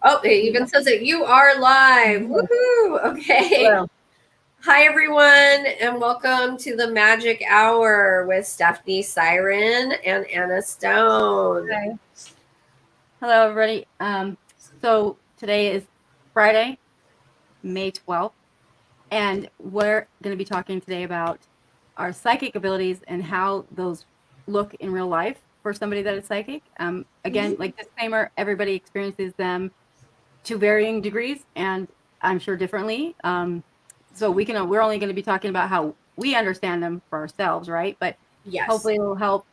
Oh, it even says that you are live. Woohoo! Okay. Hello. Hi, everyone, and welcome to the Magic Hour with Stephanie Siren and Anna Stone. Hi. Hello, everybody. So today is Friday, May 12th, and we're going to be talking today about our psychic abilities and how those look in real life for somebody that is psychic. Again, like disclaimer, everybody experiences them to varying degrees, and I'm sure differently. So we're only going to be talking about how we understand them for ourselves, right? But Yes. hopefully it'll help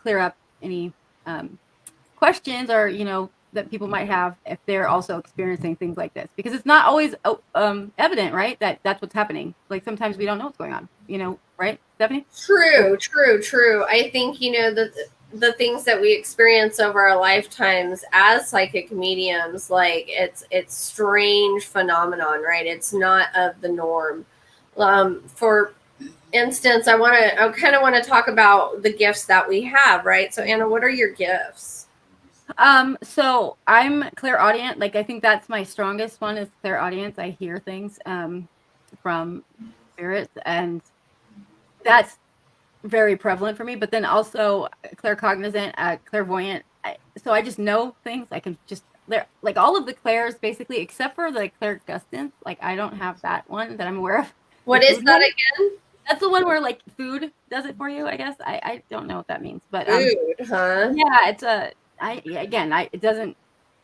clear up any questions or that people might have if they're also experiencing things like this, because it's not always evident, right, that that's what's happening. Like sometimes we don't know what's going on, right, Stephanie? True. I think, the things that we experience over our lifetimes as psychic mediums, like it's strange phenomenon, right? It's not of the norm. For instance, I kind of want to talk about the gifts that we have, right? So Anna, what are your gifts? So I'm clairaudient. Like I think that's my strongest one, is clairaudience. I hear things from spirits, and that's very prevalent for me. But then also claircognizant, clairvoyant. So I just know things. I can just like all of the clairs basically, except for the clairgustance. Like I don't have that one that I'm aware of. What is that again? That's the one where like food does it for you, I guess. I don't know what that means, but Food, huh? yeah, it's it doesn't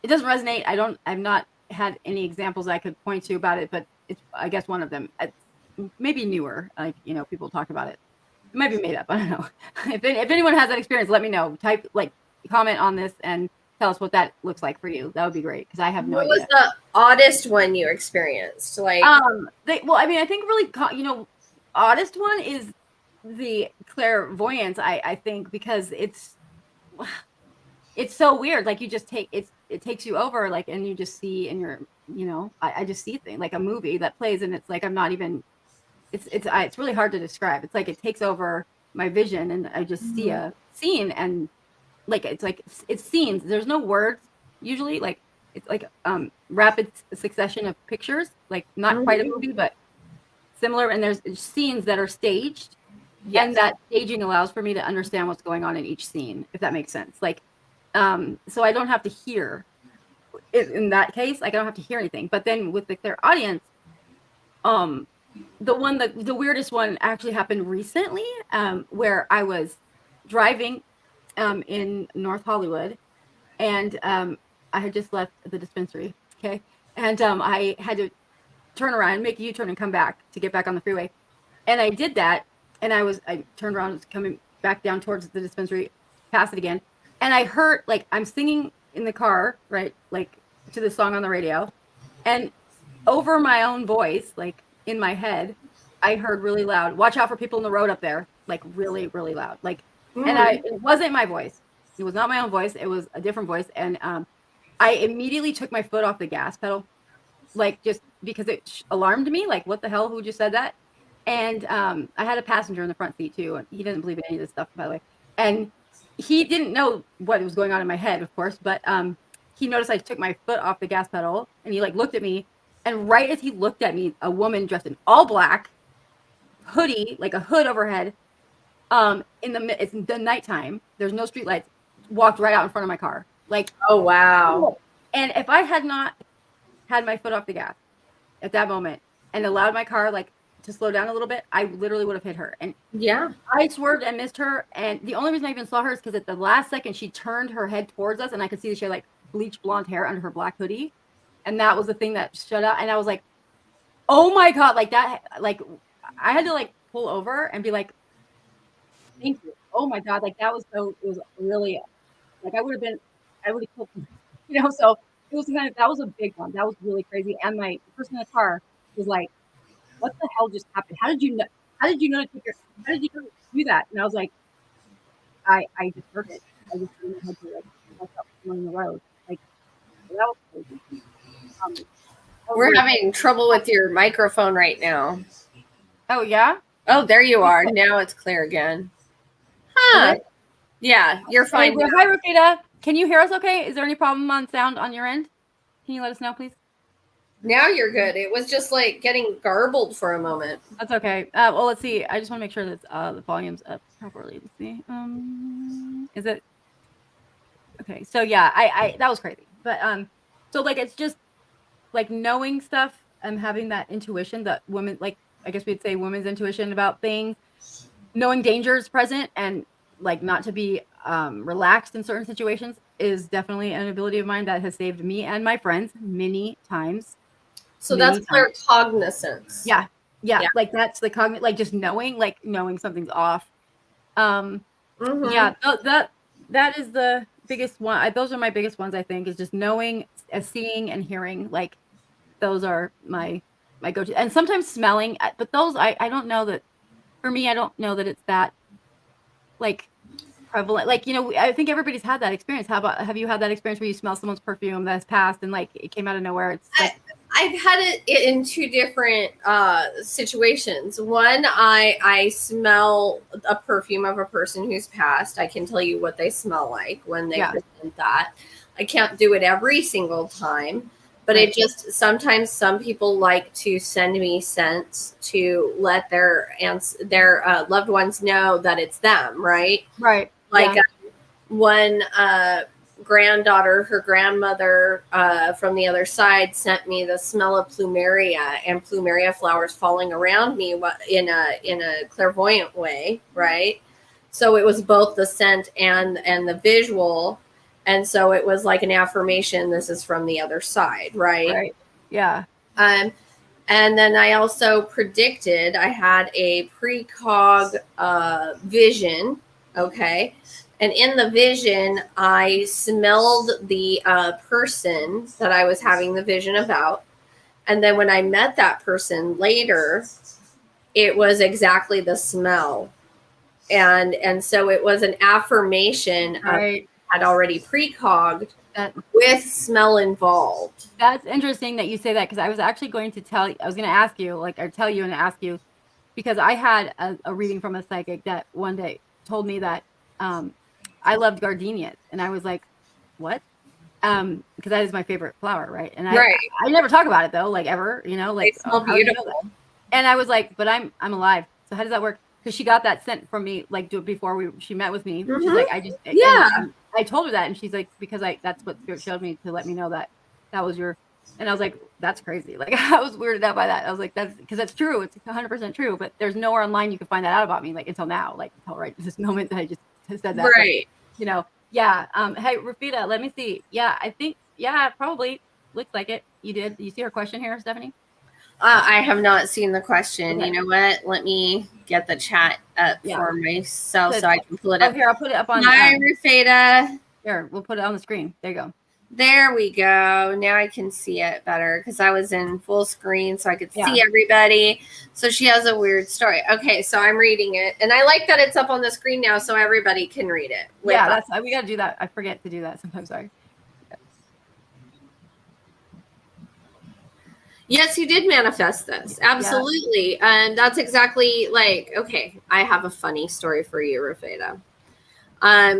resonate. I've not had any examples I could point to about it, but it's, I guess, one of them. It's maybe newer, like people talk about it. It might be made up. I don't know. If anyone has that experience, let me know. Type, like, comment on this and tell us what that looks like for you. That would be great, because I have no idea. What was the oddest one you experienced? Like, I mean, I think really, oddest one is the clairvoyance. I think, because it's so weird. Like you just it takes you over, like, and you just see, and I just see things like a movie that plays, and it's like I'm not even. It's really hard to describe. It's like it takes over my vision, and I just see a scene, and like it's scenes. There's no words usually. Like it's like rapid succession of pictures, like not quite a movie, but similar. And there's scenes that are staged, and that staging allows for me to understand what's going on in each scene, if that makes sense. Like, so I don't have to hear. In that case, like I don't have to hear anything. But then with the clairaudience, the weirdest one actually happened recently, where I was driving in North Hollywood, and I had just left the dispensary. Okay. And I had to turn around, make a U-turn, and come back to get back on the freeway. And I did that, and I turned around, was coming back down towards the dispensary, past it again, and I heard, like, I'm singing in the car, right, like to the song on the radio, and over my own voice, like in my head, I heard really loud, "Watch out for people in the road up there," like really, really loud, like, and it wasn't my voice. It was not my own voice. It was a different voice. And I immediately took my foot off the gas pedal, like, just because it alarmed me. Like, what the hell? Who just said that? And I had a passenger in the front seat too, and he didn't believe in any of this stuff, by the way. And he didn't know what was going on in my head, of course, but he noticed I took my foot off the gas pedal, and he like looked at me, and right as he looked at me, a woman dressed in all black, hoodie, like a hood overhead, it's the nighttime, there's no street lights, walked right out in front of my car. Like, oh wow. And if I had not had my foot off the gas at that moment and allowed my car, like, to slow down a little bit, I literally would have hit her. And yeah, I swerved and missed her. And the only reason I even saw her is because at the last second she turned her head towards us, and I could see that she had like bleach blonde hair under her black hoodie, and that was the thing that stood out. And I was like, oh my god, like that, like I had to like pull over and be like, thank you. Oh my god, like that was so, it was really, like I would have killed him, so it was that was a big one. That was really crazy. And the person in the car was like, what the hell just happened? How did you know how did you know to do that? And I was like, I just heard it. I just didn't know how to, like, what's up on the road. Like, that was crazy. We're having trouble with your microphone right now. Oh yeah? Oh, there you are. Now it's clear again. Huh. Okay. Yeah, you're fine. Hi, Rafita. Can you hear us okay? Is there any problem on sound on your end? Can you let us know, please? Now you're good. It was just like getting garbled for a moment. That's okay. Well, let's see. I just want to make sure that the volume's up properly. Let's see. Is it okay? So yeah, I that was crazy. But so like it's just like knowing stuff and having that intuition that women, like I guess we'd say women's intuition about things, knowing danger is present and like not to be relaxed in certain situations is definitely an ability of mine that has saved me and my friends many times. So that's clear cognizance. Yeah. Like that's the cognitive, like just knowing something's off. Yeah, that is the biggest one. Those are my biggest ones. I think is just knowing, seeing, and hearing. Like those are my go-to, and sometimes smelling. But those I don't know that. For me, I don't know that it's that like prevalent. Like I think everybody's had that experience. Have you had that experience where you smell someone's perfume that's passed and like it came out of nowhere? It's like, I've had it in two different situations. One, I smell a perfume of a person who's passed. I can tell you what they smell like when they present that. I can't do it every single time, but it just sometimes some people like to send me scents to let their loved ones know that it's them, right? Right. Like one granddaughter, her grandmother from the other side sent me the smell of plumeria and plumeria flowers falling around me in a clairvoyant way, right? So it was both the scent and the visual, and so it was like an affirmation. This is from the other side, right? Right. Yeah. And then I also predicted. I had a precog vision. Okay. And in the vision, I smelled the person that I was having the vision about. And then when I met that person later, it was exactly the smell. And so it was an affirmation right. Had already precogged with smell involved. That's interesting that you say that, because I was actually going to ask you, because I had a reading from a psychic that one day told me that I loved gardenias, and I was like, what? Because that is my favorite flower, right? And I never talk about it though, like ever, like they smell beautiful. And I was like, but I'm alive. So how does that work? Because she got that scent from me, like before she met with me. She's like, I told her that, and she's like, because that's what Spirit showed me to let me know that was your. And I was like, that's crazy. Like I was weirded out by that. I was like, that's because that's true. It's 100% true. But there's nowhere online you can find that out about me, like until now, like until right this moment that I just said that. Right. But, yeah. Hey, Rafita, let me see. Yeah, I think, probably looks like it. You did. You see her question here, Stephanie? I have not seen the question. Okay. You know what? Let me get the chat up for myself so I can pull it up. Here, I'll put it up on. Hi, Rafita. Here, we'll put it on the screen. There you go. There we go. Now I can see it better because I was in full screen so I could see everybody. So she has a weird story. Okay, so I'm reading it. And I like that it's up on the screen now so everybody can read it. We got to do that. I forget to do that sometimes. Sorry. Yes, you did manifest this. Absolutely. Yeah. And that's exactly okay, I have a funny story for you, Rafita.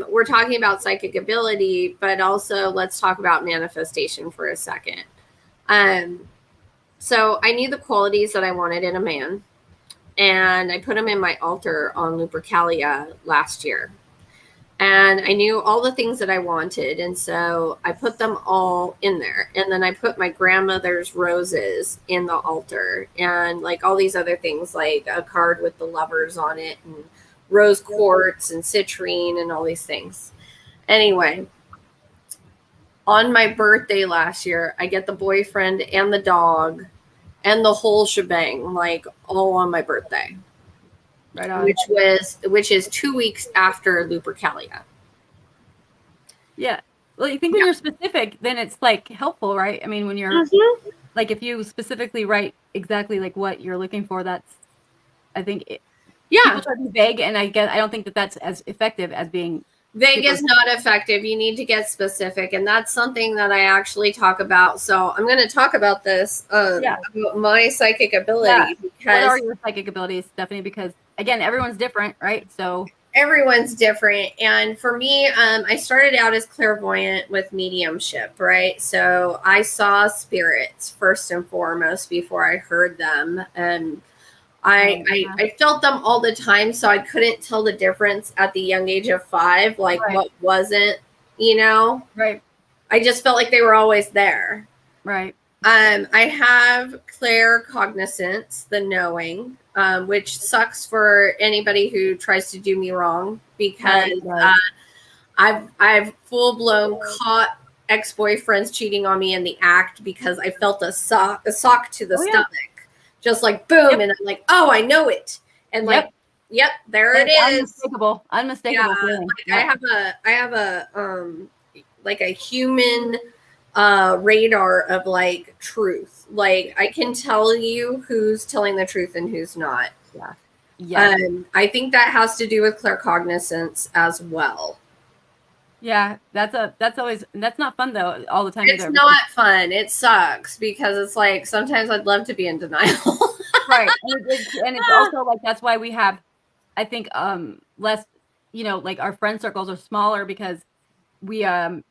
We're talking about psychic ability, but also let's talk about manifestation for a second. So I knew the qualities that I wanted in a man, and I put them in my altar on Lupercalia last year. And I knew all the things that I wanted, and so I put them all in there. And then I put my grandmother's roses in the altar, and like all these other things, like a card with the lovers on it, and rose quartz and citrine and all these things. Anyway, on my birthday last year, I get the boyfriend and the dog and the whole shebang, like all on my birthday. Right on. Which is 2 weeks after Lupercalia. Yeah. Well, you think when you're specific, then it's like helpful, right? I mean, when you're like, if you specifically write exactly like what you're looking for, that's, I think, people try to be vague, and I don't think that that's as effective as being vague is not effective. You need to get specific, and that's something that I actually talk about. So I'm going to talk about this, about my psychic ability. Because what are your psychic abilities, Stephanie? Because again, everyone's different, right? So everyone's different. And for me, I started out as clairvoyant with mediumship, right? So I saw spirits first and foremost before I heard them. And I felt them all the time, so I couldn't tell the difference at the young age of 5, like Right. what wasn't, you know? Right. I just felt like they were always there. Right. I have claircognizance, the knowing, which sucks for anybody who tries to do me wrong, because I've full blown caught ex-boyfriends cheating on me in the act because I felt a sock to the stomach, just like boom, and I'm like, oh, I know it, and like, yep, there it is, unmistakable feeling. Like I have a like a human radar of like truth. Like I can tell you who's telling the truth and who's not. Yeah. I think that has to do with claircognizance as well. Yeah, that's not fun though all the time. It's not fun. It sucks because it's like sometimes I'd love to be in denial. Right. And it's also like that's why we have, I think, less, you know, like our friend circles are smaller because we know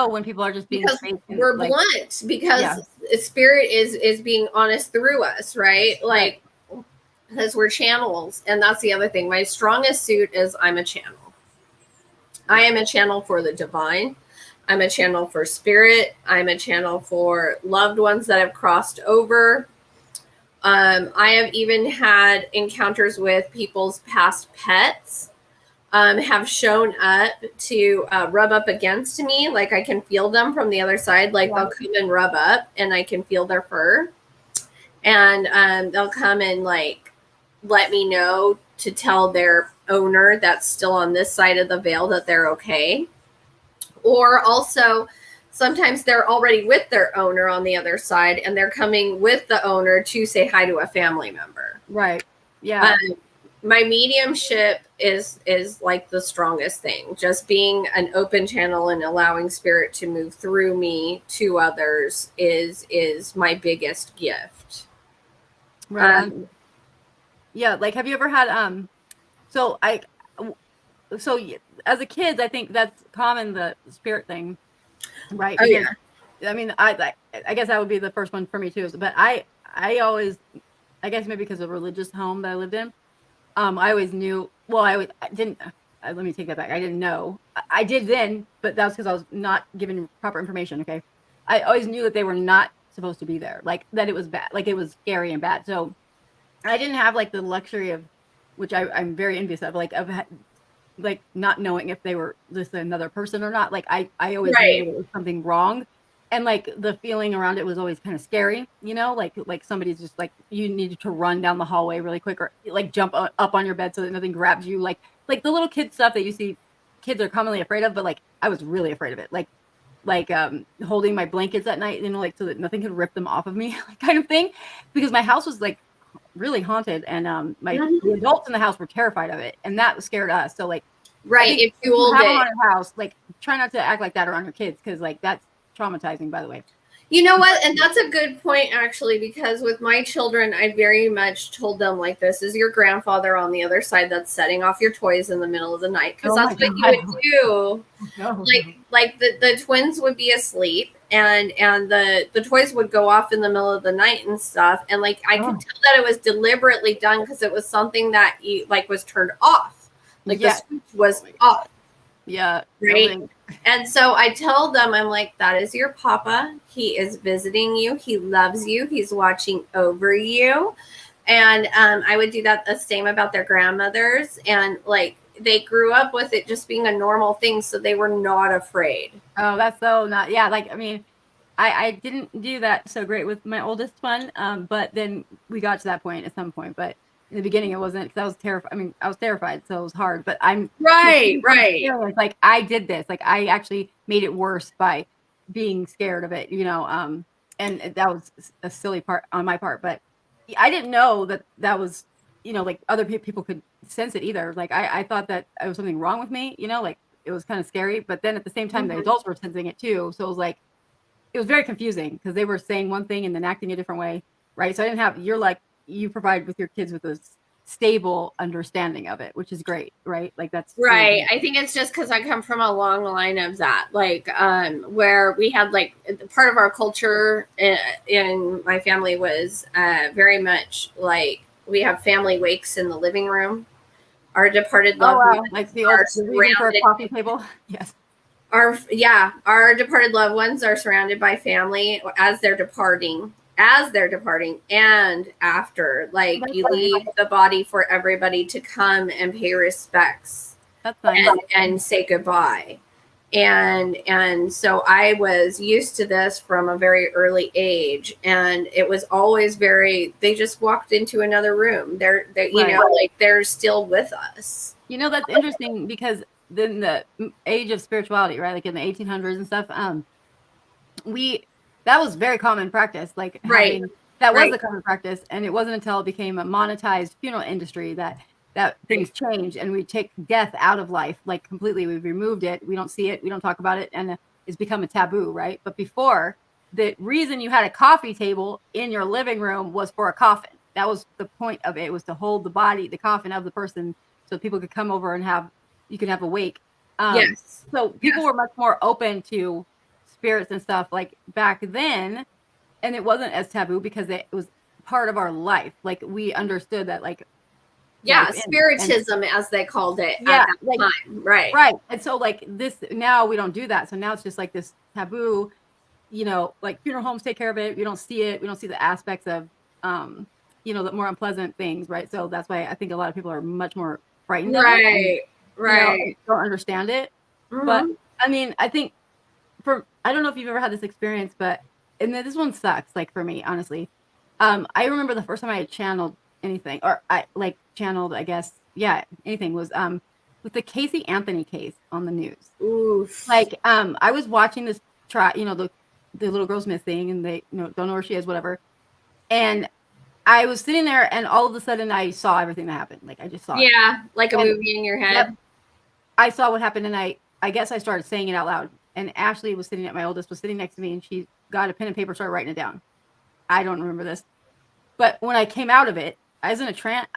when people are just being fake. We're like, blunt because spirit is being honest through us, right? Like, because we're channels. And that's the other thing. My strongest suit is I'm a channel. I am a channel for the divine. I'm a channel for spirit. I'm a channel for loved ones that have crossed over. I have even had encounters with people's past pets have shown up to rub up against me. Like I can feel them from the other side. Like they'll come and rub up and I can feel their fur. And they'll come and like let me know to tell their owner that's still on this side of the veil that they're okay. Or also sometimes they're already with their owner on the other side and they're coming with the owner to say hi to a family member. Right. Yeah. My mediumship is like the strongest thing. Just being an open channel and allowing spirit to move through me to others is my biggest gift. Right. Yeah, like have you ever had so as a kid, I think that's common, the spirit thing, right? Oh yeah. I mean, I guess that would be the first one for me too. But I always, I guess maybe because of the religious home that I lived in, I always knew. Well, I didn't. Let me take that back. I didn't know. I did then, but that was because I was not given proper information. Okay, I always knew that they were not supposed to be there. Like that it was bad. Like it was scary and bad. So I didn't have like the luxury of, which I'm very envious of, like not knowing if they were just another person or not. Like I always knew there was something wrong, and like the feeling around it was always kind of scary, you know, like somebody's just like you needed to run down the hallway really quick or like jump up on your bed so that nothing grabs you, like the little kid stuff that you see kids are commonly afraid of, but like I was really afraid of it, like holding my blankets at night, you know, like so that nothing could rip them off of me, kind of thing, because my house was like really haunted, and the adults in the house were terrified of it, and that scared us. So like if you have a haunted house, like try not to act like that around your kids, because like that's traumatizing, by the way. You know what? And that's a good point, actually, because with my children, I very much told them, like, this is your grandfather on the other side that's setting off your toys in the middle of the night. Because that's what you would do. No. Like the twins would be asleep and the toys would go off in the middle of the night and stuff. And like I could tell that it was deliberately done because it was something that was turned off. Like the switch was off. Yeah. Right. And so I tell them, I'm like, that is your papa. He is visiting you. He loves you. He's watching over you. And I would do that the same about their grandmothers. And like they grew up with it just being a normal thing. So they were not afraid. Oh, that's so not. Yeah. Like, I mean, I didn't do that so great with my oldest one. But then we got to that point at some point. But in the beginning, it wasn't, because I was terrified. I mean, I was terrified, so it was hard. But I'm right. Like I did this. Like I actually made it worse by being scared of it, you know. And that was a silly part on my part. But I didn't know that was, you know, like other people could sense it either. Like I thought that there was something wrong with me, you know, like it was kind of scary. But then at the same time, the adults were sensing it too. So it was like, it was very confusing because they were saying one thing and then acting a different way, right? So I didn't have, you provide with your kids with a stable understanding of it, which is great, right? Like that's right. I think it's just because I come from a long line of that, like where we had like part of our culture in my family was very much like we have family wakes in the living room. Our departed loved ones like the old the reason for a coffee table. Yes. Our departed loved ones are surrounded by family as they're departing and after, like you leave the body for everybody to come and pay respects. That's nice. and say goodbye. And so I was used to this from a very early age, and it was always they just walked into another room. They're you know, like they're still with us. You know, that's interesting because in the age of spirituality, right, like in the 1800s and stuff, that was very common practice, like having that was a common practice, and it wasn't until it became a monetized funeral industry that things changed, and we take death out of life, like completely. We've removed it. We don't see it. We don't talk about it, and it's become a taboo, right? But before, the reason you had a coffee table in your living room was for a coffin. That was the point of it. It was to hold the coffin of the person, so people could come over and you could have a wake. Yes. So people were much more open to spirits and stuff like back then, and it wasn't as taboo because it was part of our life. Like we understood that, like spiritism, as they called it at that time, right. And so like this, now we don't do that. So now it's just like this taboo, you know, like funeral homes take care of it. We don't see it. We don't see the aspects of you know, the more unpleasant things, right? So that's why I think a lot of people are much more frightened of it and, don't understand it. But I mean, I think I don't know if you've ever had this experience, but and this one sucks, like for me, honestly. I remember the first time I had channeled anything, or I like channeled, I guess, anything was with the Casey Anthony case on the news. Oof. Like I was watching this you know, the little girl's missing and they don't know where she is, whatever. And I was sitting there and all of a sudden I saw everything that happened. Like I just saw it. Like a movie in your head. Yep. I saw what happened and I guess I started saying it out loud. And Ashley was my oldest was sitting next to me, and she got a pen and paper, started writing it down. I don't remember this. But when I came out of it, I was in a trance,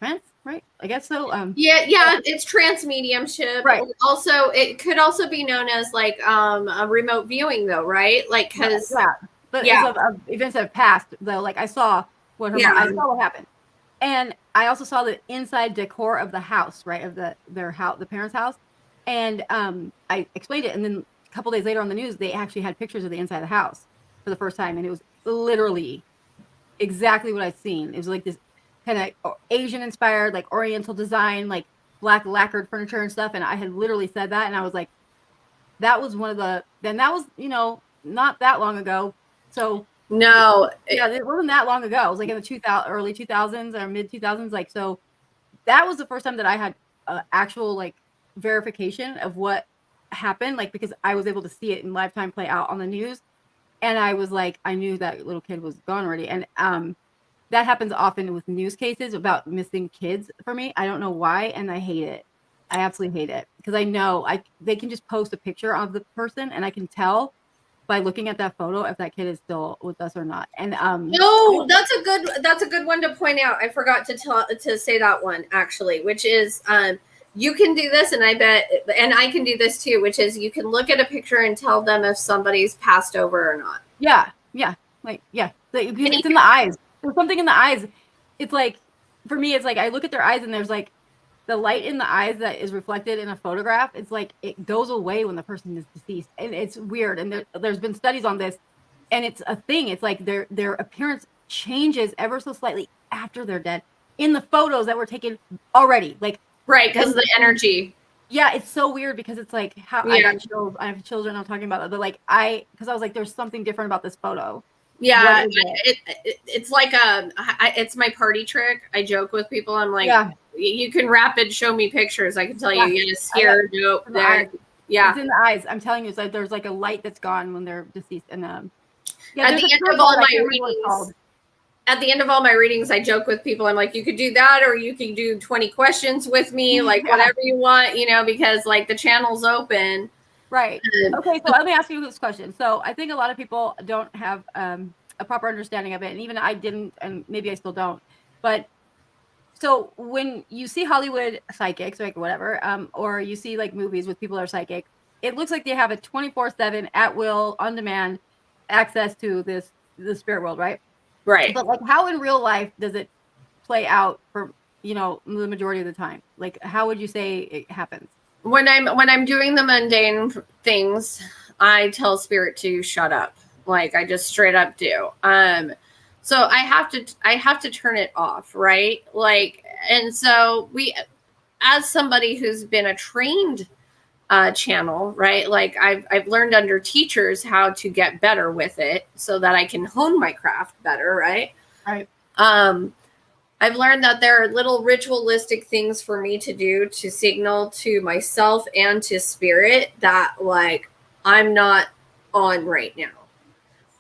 right? I guess so. It's trance mediumship. Right. Also, it could also be known as like a remote viewing, though, right? Like because but of events that have passed, though, like I saw what I saw what happened, and I also saw the inside decor of the house, right, of their house, the parents' house, and I explained it, and then a couple days later on the news, they actually had pictures of the inside of the house for the first time, and it was literally exactly what I'd seen. It was like this kind of Asian inspired, like Oriental design, like black lacquered furniture and stuff. And I had literally said that, and I was like, that was then that was, you know, not that long ago. So no, it wasn't that long ago. It was like in the early 2000s or mid 2000s. Like, so that was the first time that I had actual like verification of what happened, like because I was able to see it in live time play out on the news. And I was like, I knew that little kid was gone already. And that happens often with news cases about missing kids for me. I don't know why. And I hate it. I absolutely hate it because I know they can just post a picture of the person and I can tell by looking at that photo if that kid is still with us or not. And no, that's a good one to point out. I forgot to say that one actually, which is you can do this, and I bet, and I can do this too, which is you can look at a picture and tell them if somebody's passed over or not. Yeah. Like, yeah. It's in the eyes. There's something in the eyes. It's like, for me, it's like I look at their eyes and there's like the light in the eyes that is reflected in a photograph. It's like it goes away when the person is deceased. And it's weird. And there's been studies on this, and it's a thing. It's like their appearance changes ever so slightly after they're dead in the photos that were taken already. Like, right, because of the energy. Yeah, it's so weird because it's like how I have children. I'm talking about it, but like because I was like, there's something different about this photo. Yeah, it's like it's my party trick. I joke with people. I'm like, you can rapid show me pictures. I can tell you, yes, here, nope, there. Yeah, it's in the eyes. I'm telling you, it's like there's like a light that's gone when they're deceased. And at the end of all my readings. At the end of all my readings, I joke with people. I'm like, you could do that, or you can do 20 questions with me, like whatever you want, you know, because like the channel's open. Right. Okay. So let me ask you this question. So I think a lot of people don't have a proper understanding of it. And even I didn't, and maybe I still don't, but So when you see Hollywood psychics, like whatever, or you see like movies with people that are psychic, it looks like they have a 24/7 at will, on demand access to the spirit world, right? Right. But like, how in real life does it play out for the majority of the time? Like, how would you say it happens? When I'm doing the mundane things, I tell spirit to shut up. Like I just straight up do. So I have to turn it off, right? Like, and so as somebody who's been a trained channel, right? Like I've learned under teachers how to get better with it so that I can hone my craft better, right? Right. I've learned that there are little ritualistic things for me to do to signal to myself and to spirit that like I'm not on right now.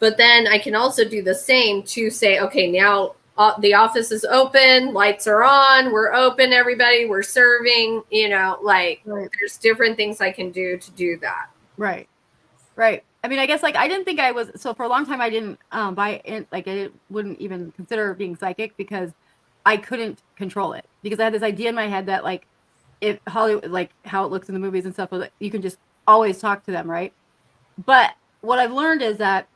But then I can also do the same to say, okay, now the office is open, lights are on, we're open, everybody, we're serving, like right. There's different things I can do to do that. Right. Right. I mean, I guess like I didn't think I was, so for a long time I didn't buy in, like I wouldn't even consider being psychic because I couldn't control it, because I had this idea in my head that like if Hollywood, like how it looks in the movies and stuff, you can just always talk to them, right? But what I've learned is that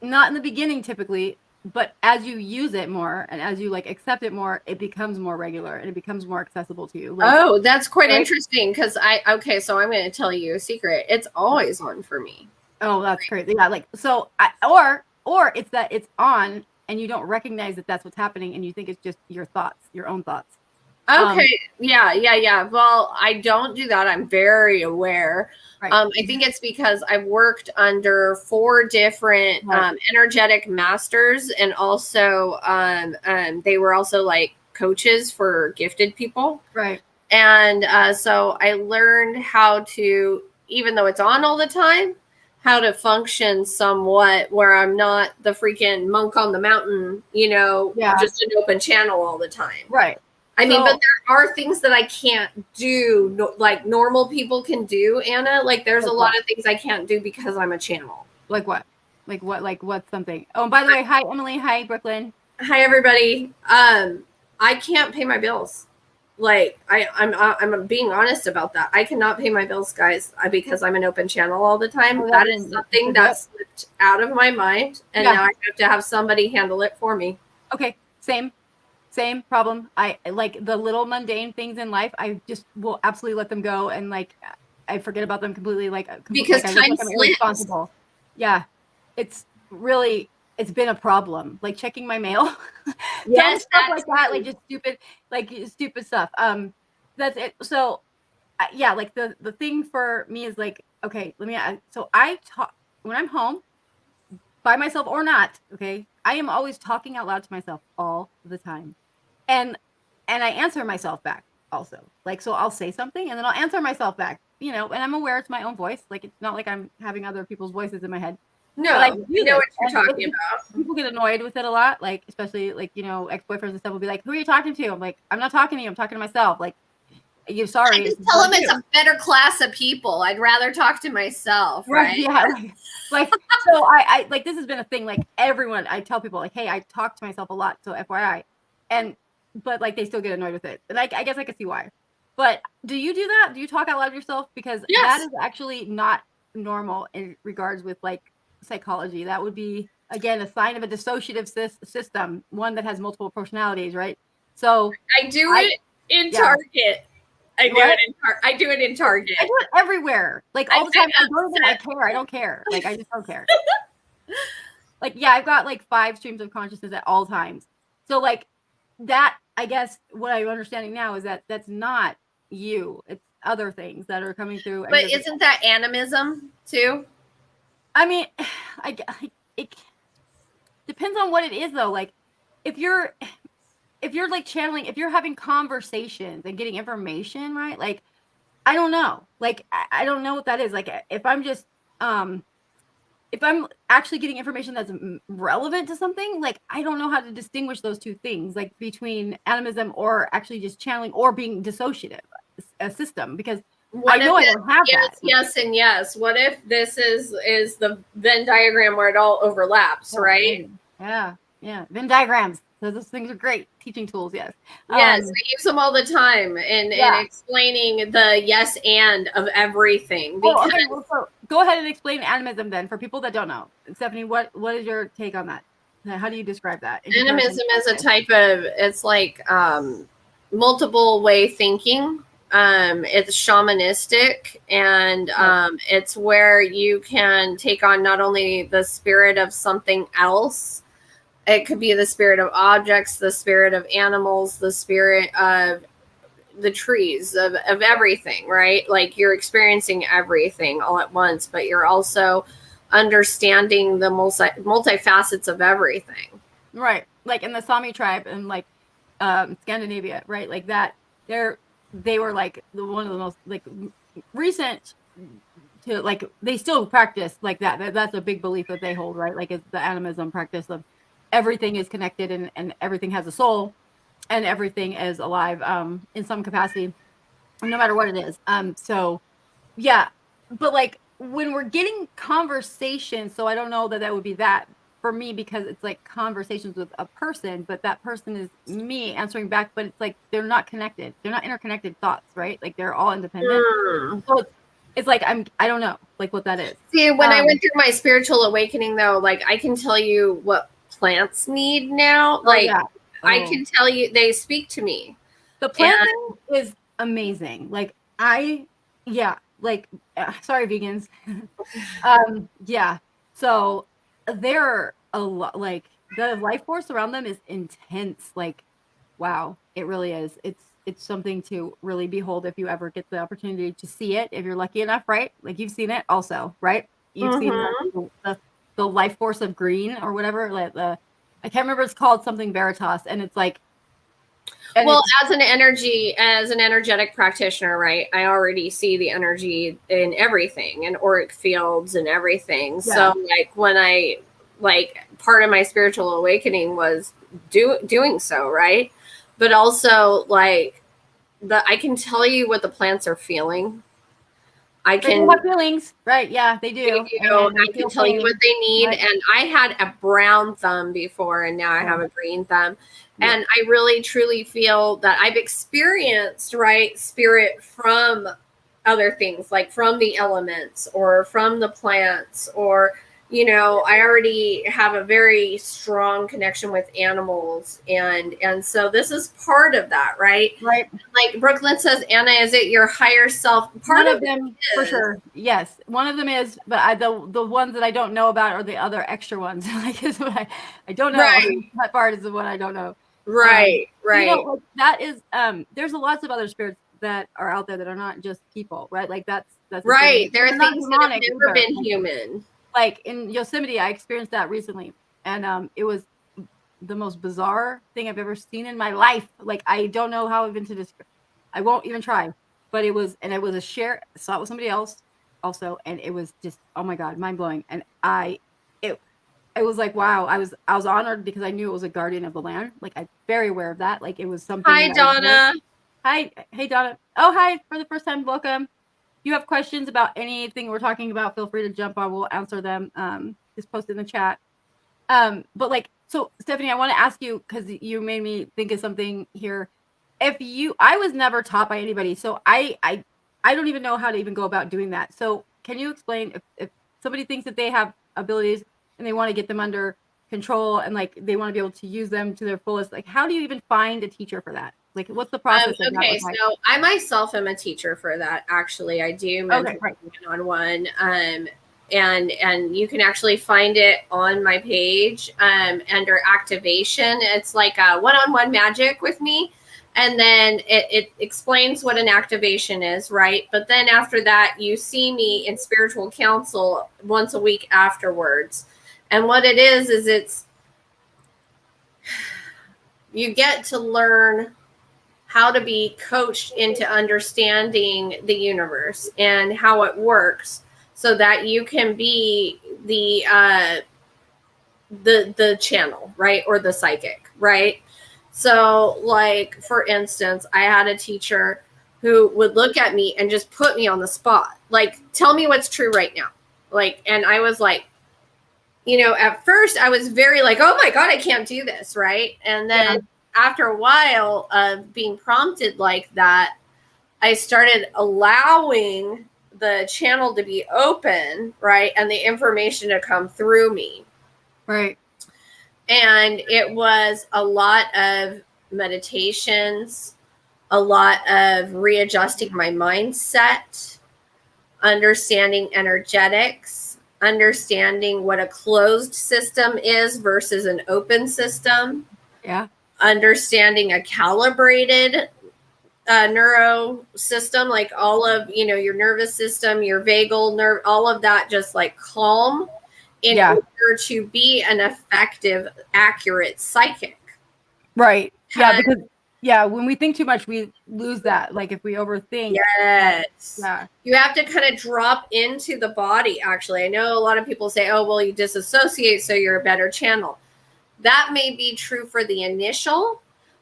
not in the beginning typically, but as you use it more and as you like accept it more, it becomes more regular and it becomes more accessible to you. Like, oh, that's quite interesting, because so I'm going to tell you a secret. It's always on for me. Oh, that's crazy. Yeah, like so or it's that it's on and you don't recognize that that's what's happening and you think it's just your thoughts, your own thoughts. Okay. Yeah. Well, I don't do that. I'm very aware. Right. I think it's because I've worked under 4 different energetic masters, and also they were also like coaches for gifted people. Right. And so I learned how to, even though it's on all the time, how to function somewhat where I'm not the freaking monk on the mountain, just an open channel all the time. Right. I mean, but there are things that I can't do, like normal people can do, Anna. Like there's a lot of things I can't do because I'm a channel. Like what? Like what? Like what's something? Oh, by the way, hi Emily. Hi Brooklyn. Hi everybody. I can't pay my bills. Like I'm being honest about that. I cannot pay my bills, guys, because I'm an open channel all the time. Oh, that is something that slipped out of my mind, and now I have to have somebody handle it for me. Okay, same problem. I like the little mundane things in life. I just will absolutely let them go, and like I forget about them completely. Because I'm irresponsible. Yeah, it's been a problem. Like checking my mail. Yes, stuff like that. Like just stupid stuff. That's it. So yeah, like the thing for me is like, okay, so I talk when I'm home by myself or not. Okay, I am always talking out loud to myself all the time. And I answer myself back also. Like, so I'll say something and then I'll answer myself back, and I'm aware it's my own voice. Like, it's not like I'm having other people's voices in my head. No, I know what you're talking about. People get annoyed with it a lot. Like, especially like, ex-boyfriends and stuff will be like, who are you talking to? I'm like, I'm not talking to you. I'm talking to myself. Like, you're sorry. I just tell them it's a better class of people. I'd rather talk to myself. Right. Yeah. Like, so I like, this has been a thing. Like everyone, I tell people like, hey, I talk to myself a lot. So FYI. But like they still get annoyed with it. And I guess I can see why. But do you do that? Do you talk out loud to yourself? Because that is actually not normal in regards with like psychology. That would be, again, a sign of a dissociative system, one that has multiple personalities, right? So I do it in Target. I do it in Target. I do it everywhere. Like all the time. I don't care. Like I just don't care. Like, yeah, I've got like 5 streams of consciousness at all times. So like that, I guess what I'm understanding now is that that's not you. It's other things that are coming through. But isn't that animism too? I mean, it depends on what it is though. Like if you're like channeling, if you're having conversations and getting information, right? Like, I don't know. Like, I don't know what that is. Like, if I'm just, if I'm actually getting information that's relevant to something, like, I don't know how to distinguish those two things, like between animism or actually just channeling or being dissociative, a system, because I know I don't have that. Yes, and yes. What if this is the Venn diagram where it all overlaps, right? Yeah. Venn diagrams. those things are great teaching tools. Yes. Yes, I use them all the time in explaining the yes and of everything. Because... okay, well, so go ahead and explain animism then for people that don't know. Stephanie, what is your take on that? How do you describe that? Animism is a type of, it's like multiple way thinking. It's shamanistic, and it's where you can take on not only the spirit of something else. It could be the spirit of objects, the spirit of animals, the spirit of the trees, of everything, right? Like you're experiencing everything all at once, but you're also understanding the multifacets of everything. Right. Like in the Sami tribe and like Scandinavia, right? Like that, they were like one of the most like recent to like, they still practice like that. That's a big belief that they hold, right? Like it's the animism practice of everything is connected and everything has a soul and everything is alive in some capacity, no matter what it is. So yeah, but like when we're getting conversations, so I don't know that would be that for me, because it's like conversations with a person, but that person is me answering back, but it's like they're not connected. They're not interconnected thoughts, right? Like they're all independent. So it's like I don't know like what that is. See, when I went through my spiritual awakening though, like I can tell you what plants need now. Like I can tell you, they speak to me. The plant thing is amazing. Like sorry vegans. Yeah. So they're a lot, like the life force around them is intense. Like, wow, it really is. It's something to really behold if you ever get the opportunity to see it, if you're lucky enough, right? Like you've seen it also, right? You've seen the life force of green or whatever. Like I can't remember, it's called something Veritas, and it's like, well, as an energetic practitioner, right, I already see the energy in everything, and auric fields and everything. Yeah. So like when I, like, part of my spiritual awakening was doing so, right? But also like I can tell you what the plants are feeling. I can have feelings, right? Yeah, they do. I can tell you what they need. Right. And I had a brown thumb before, and now I have a green thumb. Yeah. And I really truly feel that I've experienced, right, spirit from other things, like from the elements or from the plants, or, you know, I already have a very strong connection with animals. And so this is part of that, right? Right. Like Brooklyn says, Anna, is it your higher self? Part of them for sure. Yes. One of them is, but the ones that I don't know about are the other extra ones. Like is what I don't know. Right. That part is the one I don't know. Right. Right. You know, like that is there's lots of other spirits that are out there that are not just people, right? Like that's right. There are things that have never been human. Like in Yosemite, I experienced that recently, and it was the most bizarre thing I've ever seen in my life. Like I don't know how even to describe. I won't even try. But it was a share. Saw it with somebody else also, and it was just, oh my god, mind blowing. And it was like, wow, I was honored because I knew it was a guardian of the land. Like I'm very aware of that. Like it was something. Hi, Donna. Hi, hey Donna. Oh, hi for the first time. Welcome. You have questions about anything we're talking about, feel free to jump on. We'll answer them. Just post in the chat. But like, so Stephanie, I want to ask you, because you made me think of something here. I was never taught by anybody, so I don't even know how to even go about doing that. So can you explain if somebody thinks that they have abilities and they want to get them under control and like they want to be able to use them to their fullest, like how do you even find a teacher for that? Like what's the process? Okay, so I myself am a teacher for that. Actually, I do mentor one-on-one. And you can actually find it on my page under activation. It's like a one-on-one magic with me. And then it explains what an activation is, right? But then after that, you see me in spiritual counsel once a week afterwards. And what it is it's, you get to learn how to be coached into understanding the universe and how it works so that you can be the channel, right? Or the psychic, right? So like, for instance, I had a teacher who would look at me and just put me on the spot. Like, tell me what's true right now. Like, and I was like, you know, at first I was very like, oh my God, I can't do this. Right. And then after a while of being prompted like that, I started allowing the channel to be open, right, and the information to come through me. Right. And it was a lot of meditations, a lot of readjusting my mindset, understanding energetics, understanding what a closed system is versus an open system. Yeah. Understanding a calibrated neuro system, like all of, you know, your nervous system, your vagal nerve, all of that, just like calm in order to be an effective, accurate psychic. Right. Yeah, because when we think too much, we lose that. Like if we overthink. Yes. Yeah. You have to kind of drop into the body. Actually, I know a lot of people say, oh, well, you disassociate, so you're a better channel. That may be true for the initial,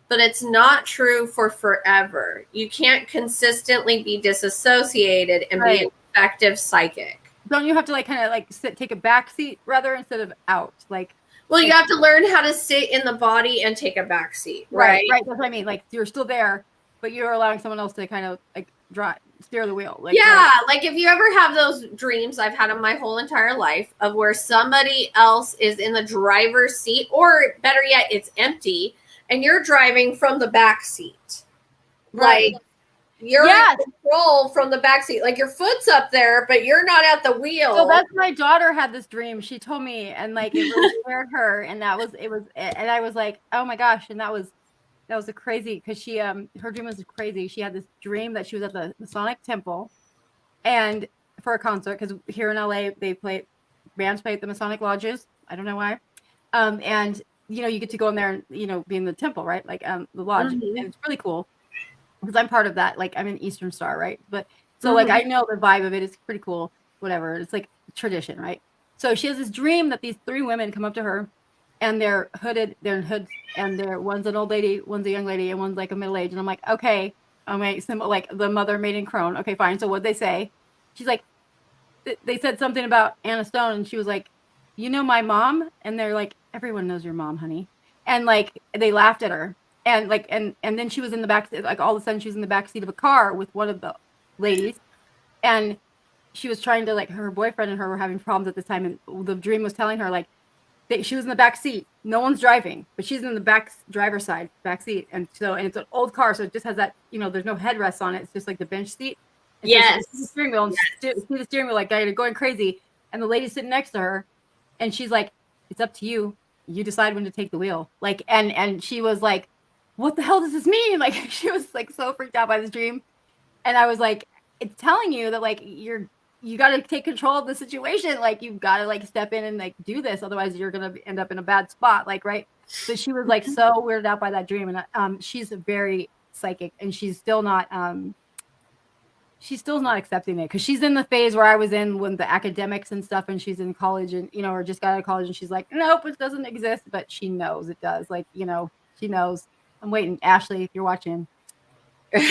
but it's not true for forever. You can't consistently be disassociated and be an effective psychic. Don't you have to like kind of like take a back seat rather instead of out? Like, well, you have to learn how to sit in the body and take a back seat, right? Right. That's what I mean. Like you're still there, but you're allowing someone else to kind of like steer the wheel. Like, like if you ever have those dreams, I've had them my whole entire life, of where somebody else is in the driver's seat, or better yet, it's empty, and you're driving from the back seat. Right. Like you're in control from the back seat. Like your foot's up there, but you're not at the wheel. So that's my daughter had this dream. She told me, and like it really scared her. And and I was like, oh my gosh. And that was a crazy, because she her dream was crazy. She had this dream that she was at the Masonic Temple and for a concert, because here in LA bands play at the Masonic lodges. I don't know why. And you know, you get to go in there and, you know, be in the temple, right? Like the lodge. And it's really cool because I'm part of that. Like I'm an Eastern Star, right? But so like I know the vibe of it. It's pretty cool. Whatever. It's like tradition, right? So she has this dream that these three women come up to her, and they're hooded, they're in hoods, and one's an old lady, one's a young lady, and one's like a middle age. And I'm like, okay, symbol, like the mother, maiden, crone. Okay, fine. So what'd they say? She's like, they said something about Anna Stone, and she was like, you know my mom? And they're like, everyone knows your mom, honey. And like they laughed at her. And like and then she was in the back, like all of a sudden she was in the back seat of a car with one of the ladies, and she was trying to, like, her boyfriend and her were having problems at this time, and the dream was telling her like she was in the back seat, no one's driving, but she's in the back driver's side back seat, and it's an old car, so it just has that, you know, there's no headrest on it, it's just like the bench seat. And yes. So the steering wheel, and see the steering wheel like going crazy, and the lady sitting next to her, and she's like, it's up to you, you decide when to take the wheel, like, and she was like, what the hell does this mean? Like she was like so freaked out by this dream, and I was like, it's telling you that like you got to take control of the situation. Like you've got to like step in and like do this. Otherwise you're going to end up in a bad spot. Like, right. So she was like so weirded out by that dream. And she's very psychic, and she's still not accepting it. Cause she's in the phase where I was in when the academics and stuff, and she's in college and, you know, or just got out of college, and she's like, nope, it doesn't exist. But she knows it does. Like, you know, she knows. I'm waiting. Ashley, if you're watching. Like,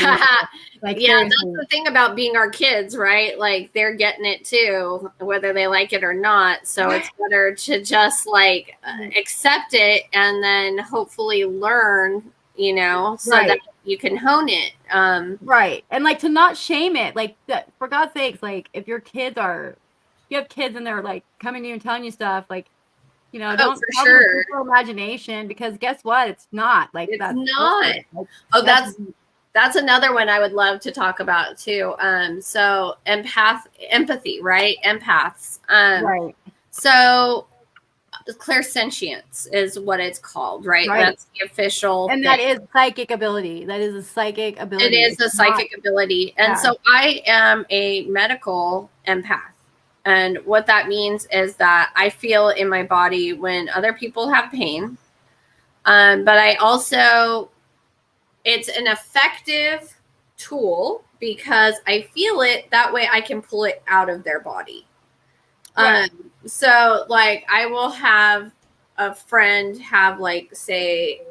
yeah, seriously. That's the thing about being our kids, right? Like they're getting it too, whether they like it or not. So it's better to just like accept it and then hopefully learn, you know, so that you can hone it. Right. And like to not shame it, like for God's sakes, like if you have kids and they're like coming to you and telling you stuff, like, you know, don't for sure. Your imagination, because guess what? It's not like that's not. Like, that's another one I would love to talk about too. So empathy, right? Empaths. Right. So clairsentience is what it's called, right? That's the official. And that is psychic ability. That is a psychic ability. It is a psychic ability. And so I am a medical empath. And what that means is that I feel in my body when other people have pain. But I also, it's an effective tool because I feel it. That way I can pull it out of their body. Right. So like I will have a friend have like, say,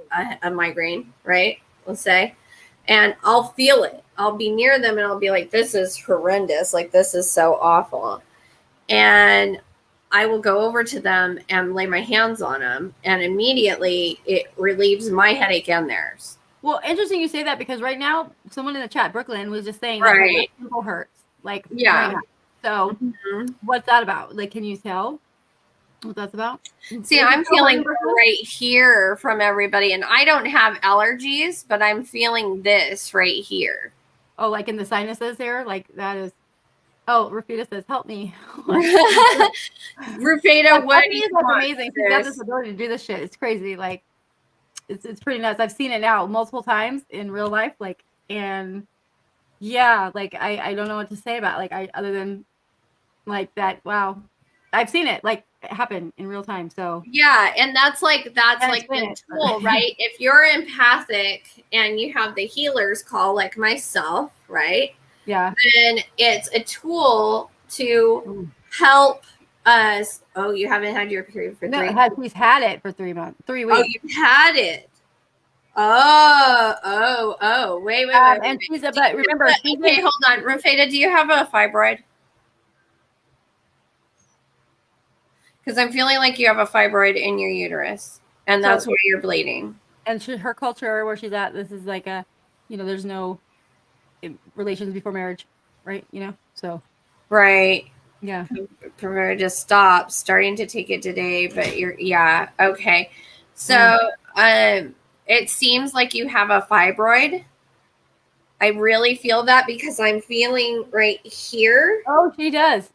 a migraine, right? Let's say, and I'll feel it. I'll be near them and I'll be like, this is horrendous. Like, this is so awful. And I will go over to them and lay my hands on them, and immediately it relieves my headache and theirs. Well, interesting you say that, because right now, someone in the chat, Brooklyn, was just saying Right. that her left temple hurts. Like, Yeah. right now. So, what's that about? Like, can you tell what that's about? See, I'm feeling right here from everybody, and I don't have allergies, but I'm feeling this right here. Oh, like in the sinuses there? Like, that is. Oh, Rafita says, help me. Rafita, what do you want? Amazing. She's got this ability to do this shit. It's crazy. Like, it's pretty nuts. I've seen it now multiple times in real life. Like, and yeah, like I don't know what to say about it. Like, other than like that. Wow, I've seen it like happen in real time. So yeah, and that's like the tool, right? If you're empathic and you have the healer's call, like myself, right? Yeah, then it's a tool to help us. Oh, you haven't had your period for 3 months. She's had it for 3 months, 3 weeks. Oh, you've had it. Oh, wait. And she's but remember, okay, hold on. Rafita, do you have a fibroid? Because I'm feeling like you have a fibroid in your uterus, and that's where you're bleeding. And her culture, where she's at, this is like a, there's no relations before marriage, right? So. Right. Yeah. Prefer to stop. Starting to take it today, but yeah. Okay. So, it seems like you have a fibroid. I really feel that because I'm feeling right here. Oh, she does.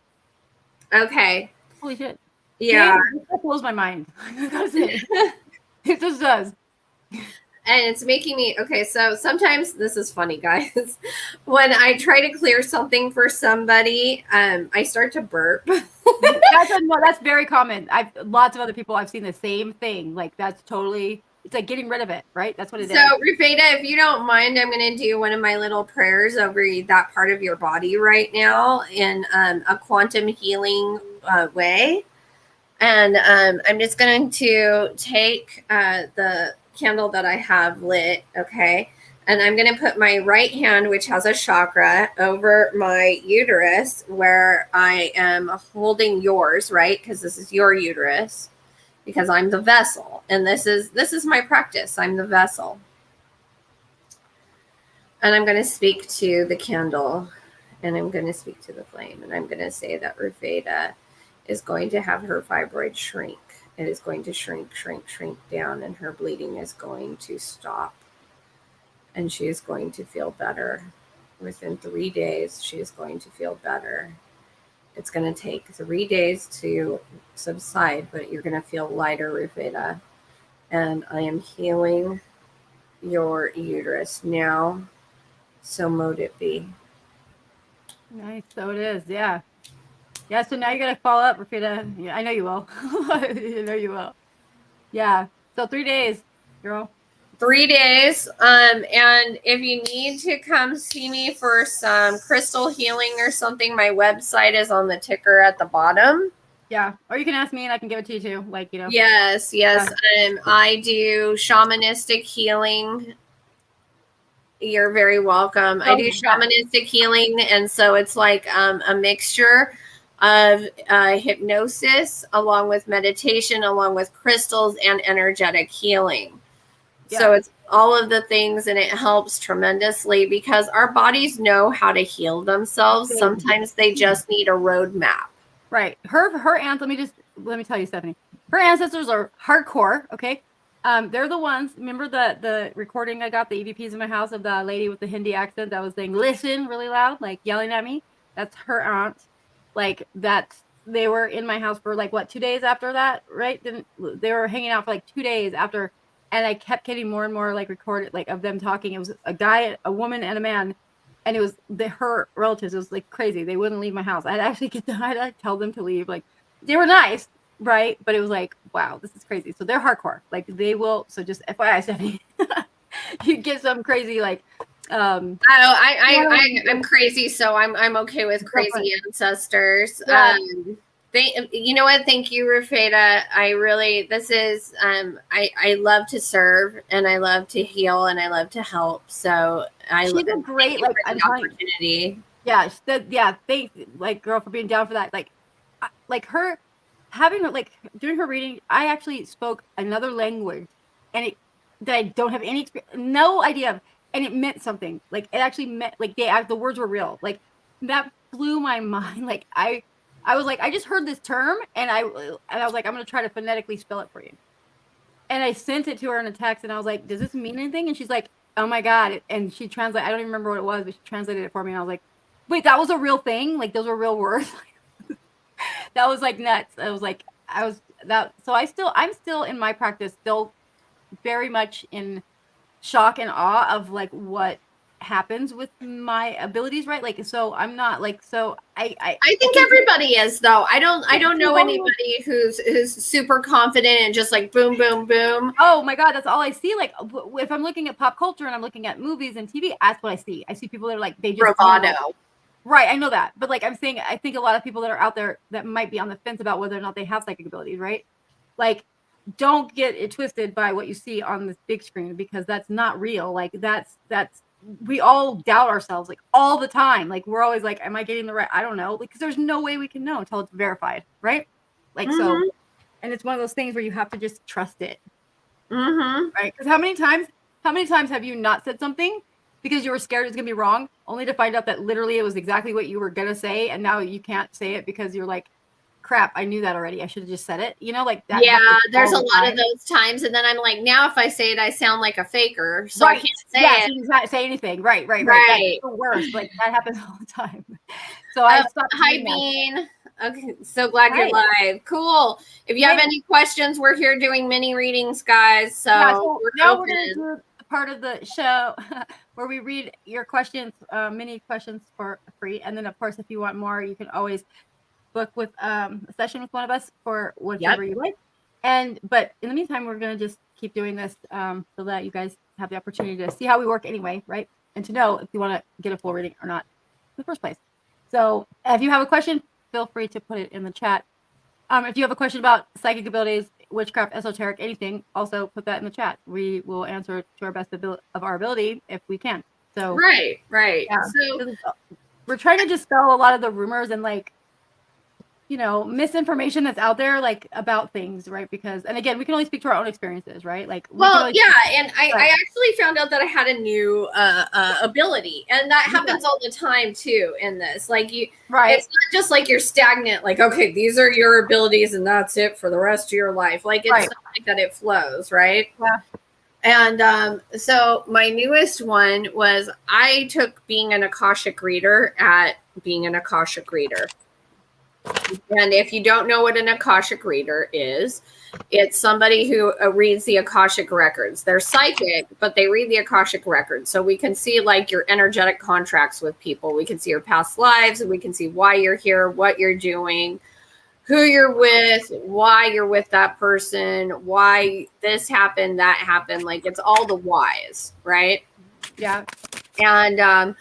Okay. Holy shit. Yeah. That blows my mind. It just does. And it's making me, okay, so sometimes, this is funny, guys. When I try to clear something for somebody, I start to burp. That's very common. Lots of other people, I've seen the same thing. Like, that's totally, it's like getting rid of it, right? That's what it is. So, Rafita, if you don't mind, I'm going to do one of my little prayers over that part of your body right now in a quantum healing way. And I'm just going to take the candle that I have lit, okay? And I'm going to put my right hand, which has a chakra, over my uterus where I am holding yours, right? Because this is your uterus, because I'm the vessel. And this is my practice. I'm the vessel. And I'm going to speak to the candle, and I'm going to speak to the flame, and I'm going to say that Rafita is going to have her fibroid shrink. It is going to shrink down, and her bleeding is going to stop. And she is going to feel better. Within 3 days, she is going to feel better. It's going to take 3 days to subside, but you're going to feel lighter, Rafita. And I am healing your uterus now. So mote it be. Nice. So it is. Yeah. Yeah, so now you're going to follow up, Rafita. Yeah, I know you will. I know you will. Yeah. So 3 days, girl. 3 days. And if you need to come see me for some crystal healing or something, my website is on the ticker at the bottom. Yeah. Or you can ask me and I can give it to you too. Like, Yes. Yeah. I do shamanistic healing. You're very welcome. I do shamanistic healing. And so it's like a mixture of hypnosis along with meditation, along with crystals and energetic healing. Yeah. So it's all of the things, and it helps tremendously because our bodies know how to heal themselves. Sometimes they just need a roadmap. Right. Her let me tell you, Stephanie, her ancestors are hardcore. Okay. They're the ones, remember the recording I got, the EVPs in my house of the lady with the Hindi accent that was saying, listen, really loud, like yelling at me? That's her aunt. Like, they were in my house for like, 2 days after that, right? They were hanging out for like 2 days after, and I kept getting more and more like recorded, like of them talking. It was a guy, a woman, and a man, and it was her relatives. It was like crazy. They wouldn't leave my house. I'd tell them to leave. Like, they were nice, right? But it was like, wow, this is crazy. So they're hardcore. Like, they will. So just FYI, Stephanie, you get some crazy like. I'm crazy, so I'm okay with crazy ancestors. Yeah. You know what? Thank you, Rafita. I love to serve, and I love to heal, and I love to help. So she's a great opportunity. Yeah, thank like girl for being down for that. Like her having like doing her reading, I actually spoke another language, and that I don't have any no idea of, and it meant something. Like it actually meant like the words were real. Like that blew my mind. Like I was like, I just heard this term, and I was like, I'm gonna try to phonetically spell it for you. And I sent it to her in a text, and I was like, does this mean anything? And she's like, oh my god. And she translated. I don't even remember what it was, but she translated it for me. And I was like, wait, that was a real thing? Like those were real words? That was like nuts. I was like, I was that. So I'm still in my practice, still very much in shock and awe of like what happens with my abilities, right? Like, so I'm not like, so I think everybody is though. I don't know anybody who's super confident and just like boom, boom, boom. Oh my god, that's all I see. Like if I'm looking at pop culture and I'm looking at movies and TV, that's what I see. I see people that are like, they just bravado. Right, I know that. But like I'm saying, I think a lot of people that are out there that might be on the fence about whether or not they have psychic abilities, right? Like, don't get it twisted by what you see on this big screen, because that's not real. Like that's we all doubt ourselves like all the time. Like we're always like, am I getting the right? I don't know. Because there's no way we can know until it's verified, right? Like so, and it's one of those things where you have to just trust it. Right? Because how many times have you not said something because you were scared it was gonna be wrong, only to find out that literally it was exactly what you were gonna say, and now you can't say it because you're like, crap, I knew that already. I should have just said it. You know, like that. Yeah, there's a lot of those times, and then I'm like, now if I say it, I sound like a faker, so I can't say it. You can't say anything. Right. That's the worst. Like that happens all the time. So I stopped. Hi, Bean. Okay, so glad you're live. Cool. If you have any questions, we're here doing mini readings, guys. So, now we're gonna do the part of the show where we read your questions, mini questions for free, and then of course, if you want more, you can always book with a session with one of us for whatever you like. But in the meantime, we're gonna just keep doing this so that you guys have the opportunity to see how we work anyway, right? And to know if you want to get a full reading or not in the first place. So if you have a question, feel free to put it in the chat. If you have a question about psychic abilities, witchcraft, esoteric, anything, also put that in the chat. We will answer to our best of our ability if we can. So right. Yeah. So we're trying to dispel a lot of the rumors and like, you know, misinformation that's out there, like about things, right? Because, and again, we can only speak to our own experiences, right? Like, and I actually found out that I had a new ability, and that happens all the time too in this. Like it's not just like you're stagnant, like, okay, these are your abilities and that's it for the rest of your life. Like it's not like that, it flows, right? Yeah. And so my newest one was I took being an Akashic reader at being an Akashic reader. And if you don't know what an Akashic reader is, it's somebody who reads the Akashic records. They're psychic, but they read the Akashic records. So we can see like your energetic contracts with people. We can see your past lives, and we can see why you're here, what you're doing, who you're with, why you're with that person, why this happened, that happened. Like it's all the whys, right? Yeah. And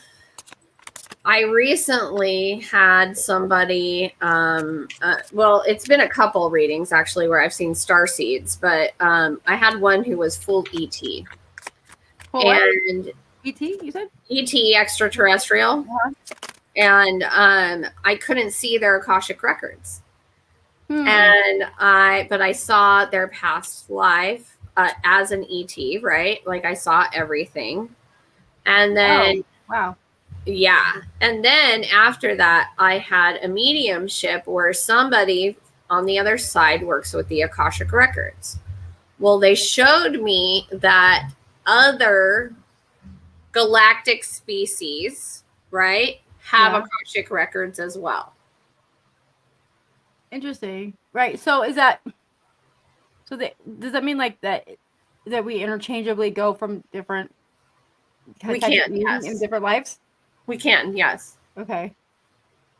I recently had somebody, well, it's been a couple readings actually where I've seen star seeds, but I had one who was full ET. And ET, you said? ET, extraterrestrial. And I couldn't see their Akashic records. But I saw their past life as an ET, right? Like I saw everything. And then wow. Yeah. And then after that, I had a mediumship where somebody on the other side works with the Akashic records. Well, they showed me that other galactic species, right, have Akashic records as well. Interesting. Right. So does that mean like that we interchangeably go from different we can, in different lives? We can, yes. Okay.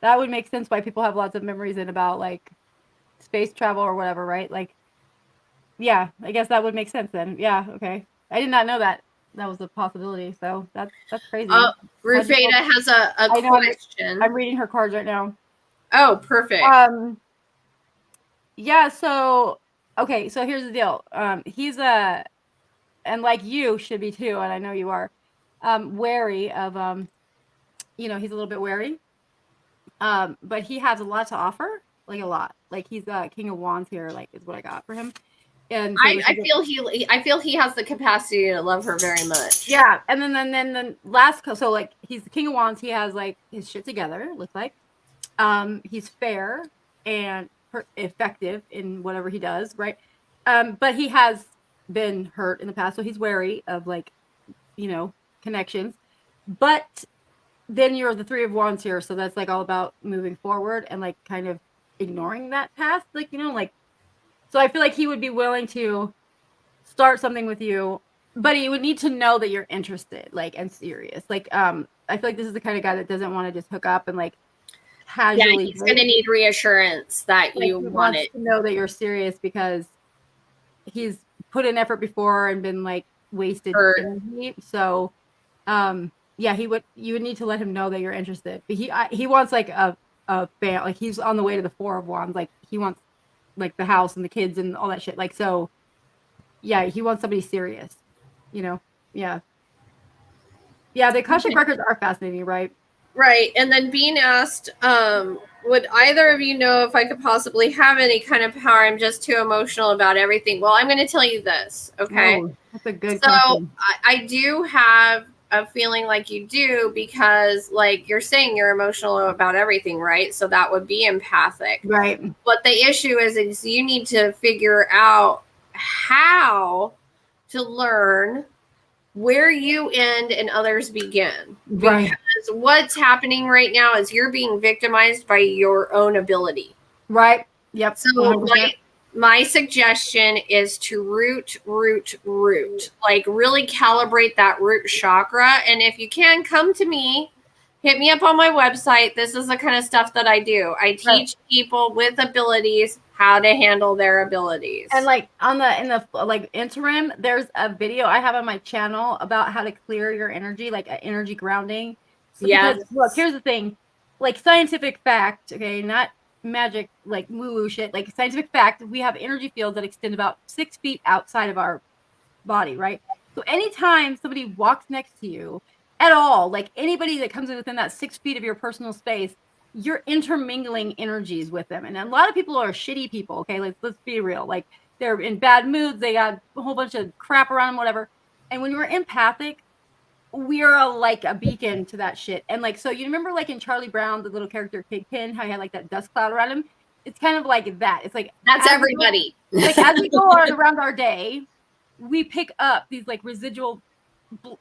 That would make sense why people have lots of memories in about like space travel or whatever, right? Like, yeah, I guess that would make sense then. Yeah, okay. I did not know that was a possibility. So that's crazy. Rufeta has a question. I'm reading her cards right now. Oh, perfect. Yeah, so okay, so here's the deal. He's and like you should be too, and I know you are, wary of you know, he's a little bit wary. But he has a lot to offer. like a lot. Like he's King of Wands here, like is what I got for him. And so I feel he has the capacity to love her very much. Yeah, and then last, so like he's the King of Wands. He has like his shit together. Looks like, he's fair and effective in whatever he does, right? But he has been hurt in the past, so he's wary of like, connections. But then you're the Three of Wands here, so that's like all about moving forward and like kind of ignoring that past, like like. So I feel like he would be willing to start something with you, but he would need to know that you're interested, like, and serious. Like, I feel like this is the kind of guy that doesn't want to just hook up and like casually. Yeah, he's going to need reassurance that you want it. To know that you're serious because he's put in effort before and been like wasted energy. So, yeah, you would need to let him know that you're interested. But he wants like a fan, like he's on the way to the Four of Wands. Like he wants like the house and the kids and all that shit. Like, so yeah, he wants somebody serious, yeah. Yeah, the Akashic records are fascinating, right? Right. And then being asked, would either of you know if I could possibly have any kind of power? I'm just too emotional about everything. Well, I'm going to tell you this, okay? Oh, that's a good question. So I do have a feeling like you do because, like you're saying, you're emotional about everything, right? So that would be empathic. Right. But the issue is you need to figure out how to learn where you end and others begin. Right. Because what's happening right now is you're being victimized by your own ability. Right. Yep. So my suggestion is to root. Like really calibrate that root chakra. And if you can, come to me. Hit me up on my website. This is the kind of stuff that I do. I teach people with abilities how to handle their abilities. And like in the like interim, there's a video I have on my channel about how to clear your energy, like energy grounding. So because look, here's the thing, like scientific fact, okay, not magic, like woo-woo shit, like scientific fact, we have energy fields that extend about 6 feet outside of our body, right? So anytime somebody walks next to you at all, like anybody that comes in within that 6 feet of your personal space, you're intermingling energies with them. And a lot of people are shitty people, okay? Let's be real. Like they're in bad moods, they got a whole bunch of crap around them, whatever. And when you're empathic, we're like a beacon to that shit. And like, so you remember like in Charlie Brown, the little character Pigpen, how he had like that dust cloud around him? It's kind of like that. It's like that's everybody. Like as we go on around our day, we pick up these like residual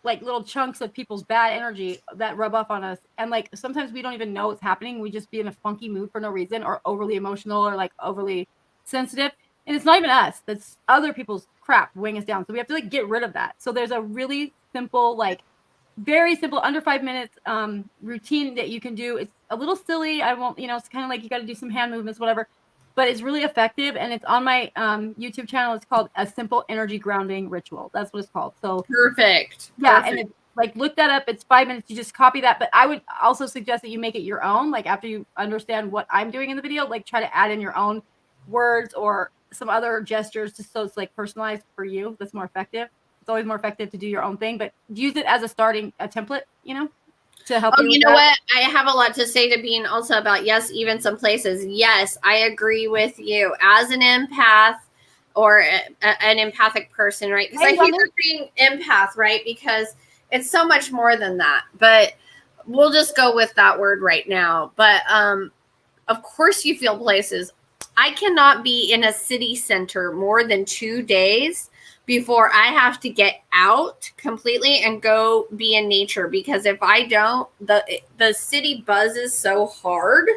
like little chunks of people's bad energy that rub off on us, and like sometimes we don't even know what's happening. We just be in a funky mood for no reason, or overly emotional, or like overly sensitive, and it's not even us, that's other people's crap weighing us down. So we have to like get rid of that. So there's a really simple, like very simple, under 5 minutes routine that you can do. It's a little silly, I won't, it's kind of like you got to do some hand movements, whatever, but it's really effective, and it's on my YouTube channel. It's called A Simple Energy Grounding Ritual. That's what it's called. So perfect. Yeah, and it's like look that up. It's 5 minutes. You just copy that. But I would also suggest that you make it your own. Like after you understand what I'm doing in the video, like try to add in your own words or some other gestures, just so it's like personalized for you. That's more effective. It's always more effective to do your own thing, but use it as a template, to help you. You know what? I have a lot to say to Bean also about, yes, even some places. Yes, I agree with you. As an empath or an empathic person, right? Because I hate the thing empath, right? Because it's so much more than that. But we'll just go with that word right now. But of course you feel places. I cannot be in a city center more than 2 days before I have to get out completely and go be in nature, because if I don't, the city buzzes so hard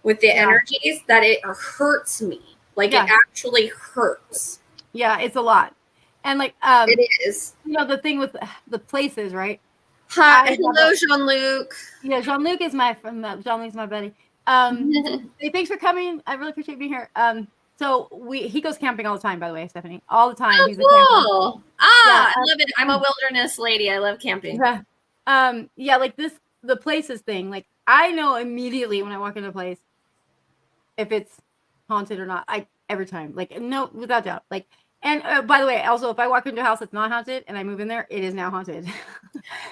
with the energies that it hurts me. Like it actually hurts. Yeah, it's a lot. And like it is. The thing with the places, right? Hi, hello, Jean-Luc. Yeah, Jean-Luc is my friend. Jean-Luc's my buddy. Hey, thanks for coming. I really appreciate being here. So he goes camping all the time, by the way, Stephanie. All the time. Oh, he's cool. I love it. I'm a wilderness lady. I love camping. Yeah. Like the places thing. Like I know immediately when I walk into a place if it's haunted or not. Every time. Like no, without doubt. Like, and by the way, also if I walk into a house that's not haunted and I move in there, it is now haunted.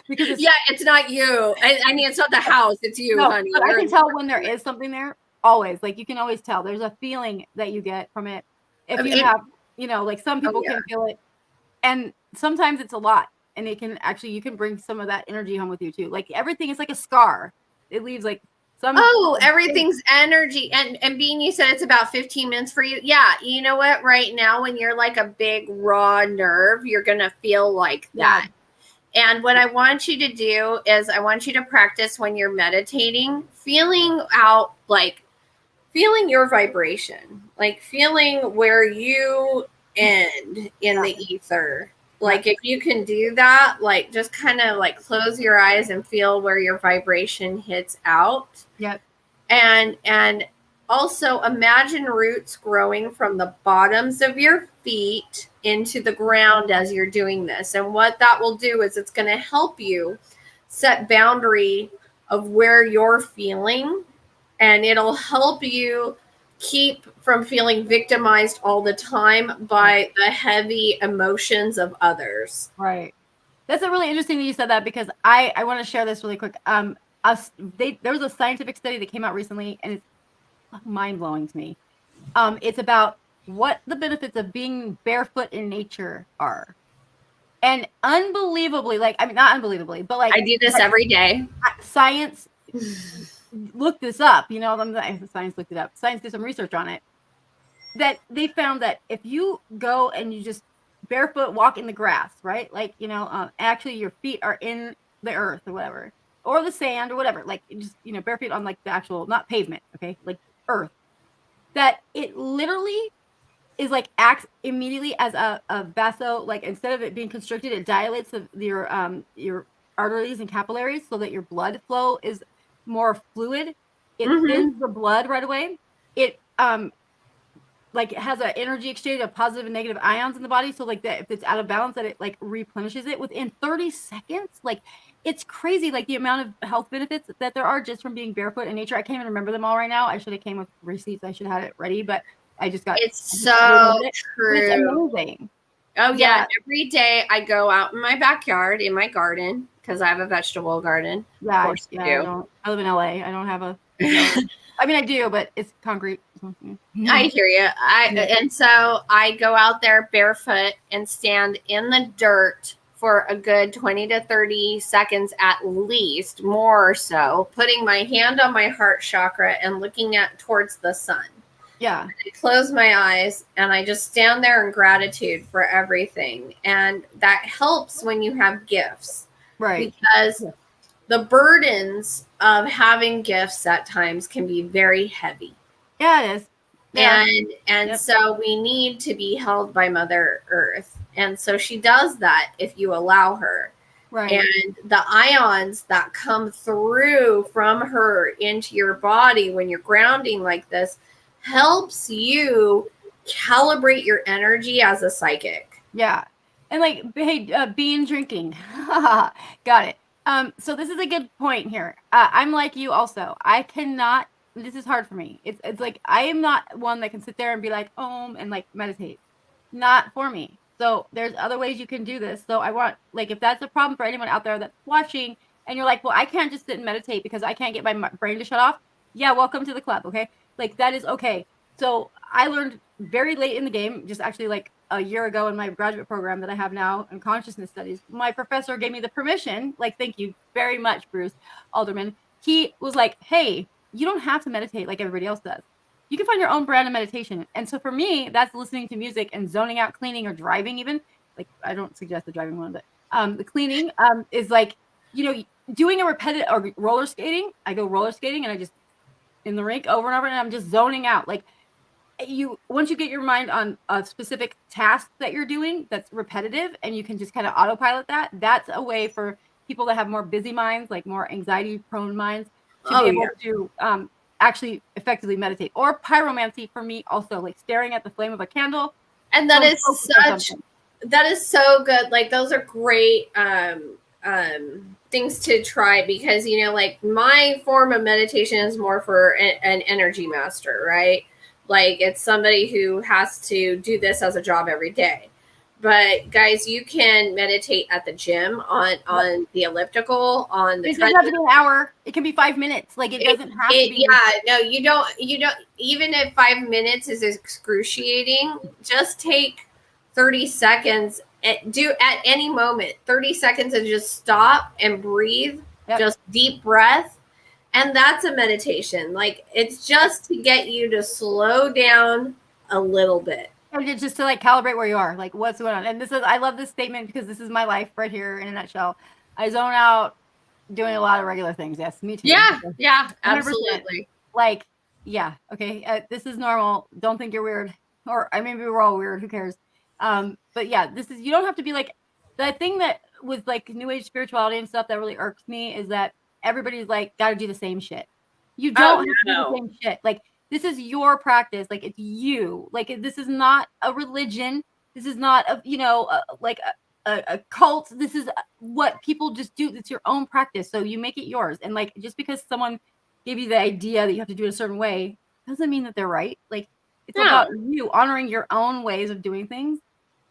Because it's not you. I mean, it's not the house. It's you, honey. But I can tell when there is something there always, like, you can always tell. There's a feeling that you get from it. If you have, you know, like some people can feel it, and sometimes it's a lot, and it can actually, you can bring some of that energy home with you too. Like everything is like a scar. It leaves like some. Oh, everything's energy. And Bean, you said it's about 15 minutes for you. Yeah, you know what? Right now, when you're like a big raw nerve, you're gonna feel like that. And what I want you to do is I want you to practice when you're meditating, feeling out, like feeling your vibration, like feeling where you end in the ether. Like if you can do that, like just kind of like close your eyes and feel where your vibration hits out. Yep. And also imagine roots growing from the bottoms of your feet into the ground as you're doing this. And what that will do is it's going to help you set boundary of where you're feeling, and it'll help you keep from feeling victimized all the time by the heavy emotions of others. Right. That's a really interesting that you said that, because I want to share this really quick. There was a scientific study that came out recently, and it's mind-blowing to me. It's about what the benefits of being barefoot in nature are. And unbelievably, like, I mean, not unbelievably, but like, I do this every day. Science looked this up, you know, science looked it up. Science did some research on it, that they found that if you go and you just barefoot walk in the grass, right? Like, you know, actually your feet are in the earth or whatever, or the sand or whatever, like just, you know, bare feet on like the actual, not pavement, okay, like earth, that it literally is like acts immediately as a vaso, like instead of it being constricted, it dilates your arteries and capillaries so that your blood flow is more fluid. It thins the blood right away. It like it has an energy exchange of positive and negative ions in the body. So like that, if it's out of balance, that it like replenishes it within 30 seconds. Like it's crazy, like the amount of health benefits that there are just from being barefoot in nature. I can't even remember them all right now. I should have came with receipts. I should have had it ready, but I just got. It's so true. It's amazing. Oh yeah. Every day I go out in my backyard, in my garden, because I have a vegetable garden. Yeah, of course you do. I live in LA. I don't have a. I mean, I do, but it's concrete. I hear you. And so I go out there barefoot and stand in the dirt for a good 20 to 30 seconds at least, more or so, putting my hand on my heart chakra and looking towards the sun. Yeah. I close my eyes and I just stand there in gratitude for everything. And that helps when you have gifts. Right. Because the burdens of having gifts at times can be very heavy. Yeah, it is. Yeah. And so we need to be held by Mother Earth. And so she does that if you allow her. Right. And the ions that come through from her into your body when you're grounding like this helps you calibrate your energy as a psychic. Yeah. And like, hey, being drinking. Got it. So this is a good point here. I'm like you also. I cannot, this is hard for me. It's like, I am not one that can sit there and be like, and like meditate. Not for me. So there's other ways you can do this. So I want, like, if that's a problem for anyone out there that's watching and you're like, well, I can't just sit and meditate because I can't get my brain to shut off. Yeah, welcome to the club. Okay. Like that is okay. So I learned very late in the game, just actually like a year ago in my graduate program that I have now in consciousness studies, my professor gave me the permission, like, thank you very much, Bruce Alderman. He was like, hey, you don't have to meditate like everybody else does. You can find your own brand of meditation. And so for me, that's listening to music and zoning out, cleaning or driving even. Like, I don't suggest the driving one, but the cleaning is like, you know, doing a repetitive or roller skating. I go roller skating and I just in the rink over and over and I'm just zoning out. Like once you get your mind on a specific task that you're doing that's repetitive and you can just kind of autopilot that, that's a way for people that have more busy minds, like more anxiety prone minds, to be able to actually effectively meditate. Or pyromancy for me also, like staring at the flame of a candle. And that is so good. Like those are great things to try because, you know, like my form of meditation is more for an energy master, right? Like it's somebody who has to do this as a job every day. But guys, you can meditate at the gym on the elliptical, on the It doesn't have to be an hour. It can be 5 minutes. Like it doesn't have to be. Yeah, no, you don't. Even if 5 minutes is excruciating, just take 30 seconds. Do at any moment 30 seconds and just stop and breathe. Yep. Just deep breath, and that's a meditation. Like it's just to get you to slow down a little bit. And just to like calibrate where you are, like what's going on. And I love this statement because this is my life right here in a nutshell. I zone out doing a lot of regular things. Yes, me too. Yeah, absolutely. Like, yeah, okay. This is normal. Don't think you're weird. Or maybe we're all weird. Who cares? But yeah, you don't have to be like, the thing that with like new age spirituality and stuff that really irks me is that everybody's like, got to do the same shit. You don't have to do the same shit. Like, this is your practice. Like, it's you. Like, this is not a religion. This is not a cult. This is what people just do. It's your own practice. So you make it yours. And like, just because someone gave you the idea that you have to do it a certain way doesn't mean that they're right. Like, it's about you honoring your own ways of doing things.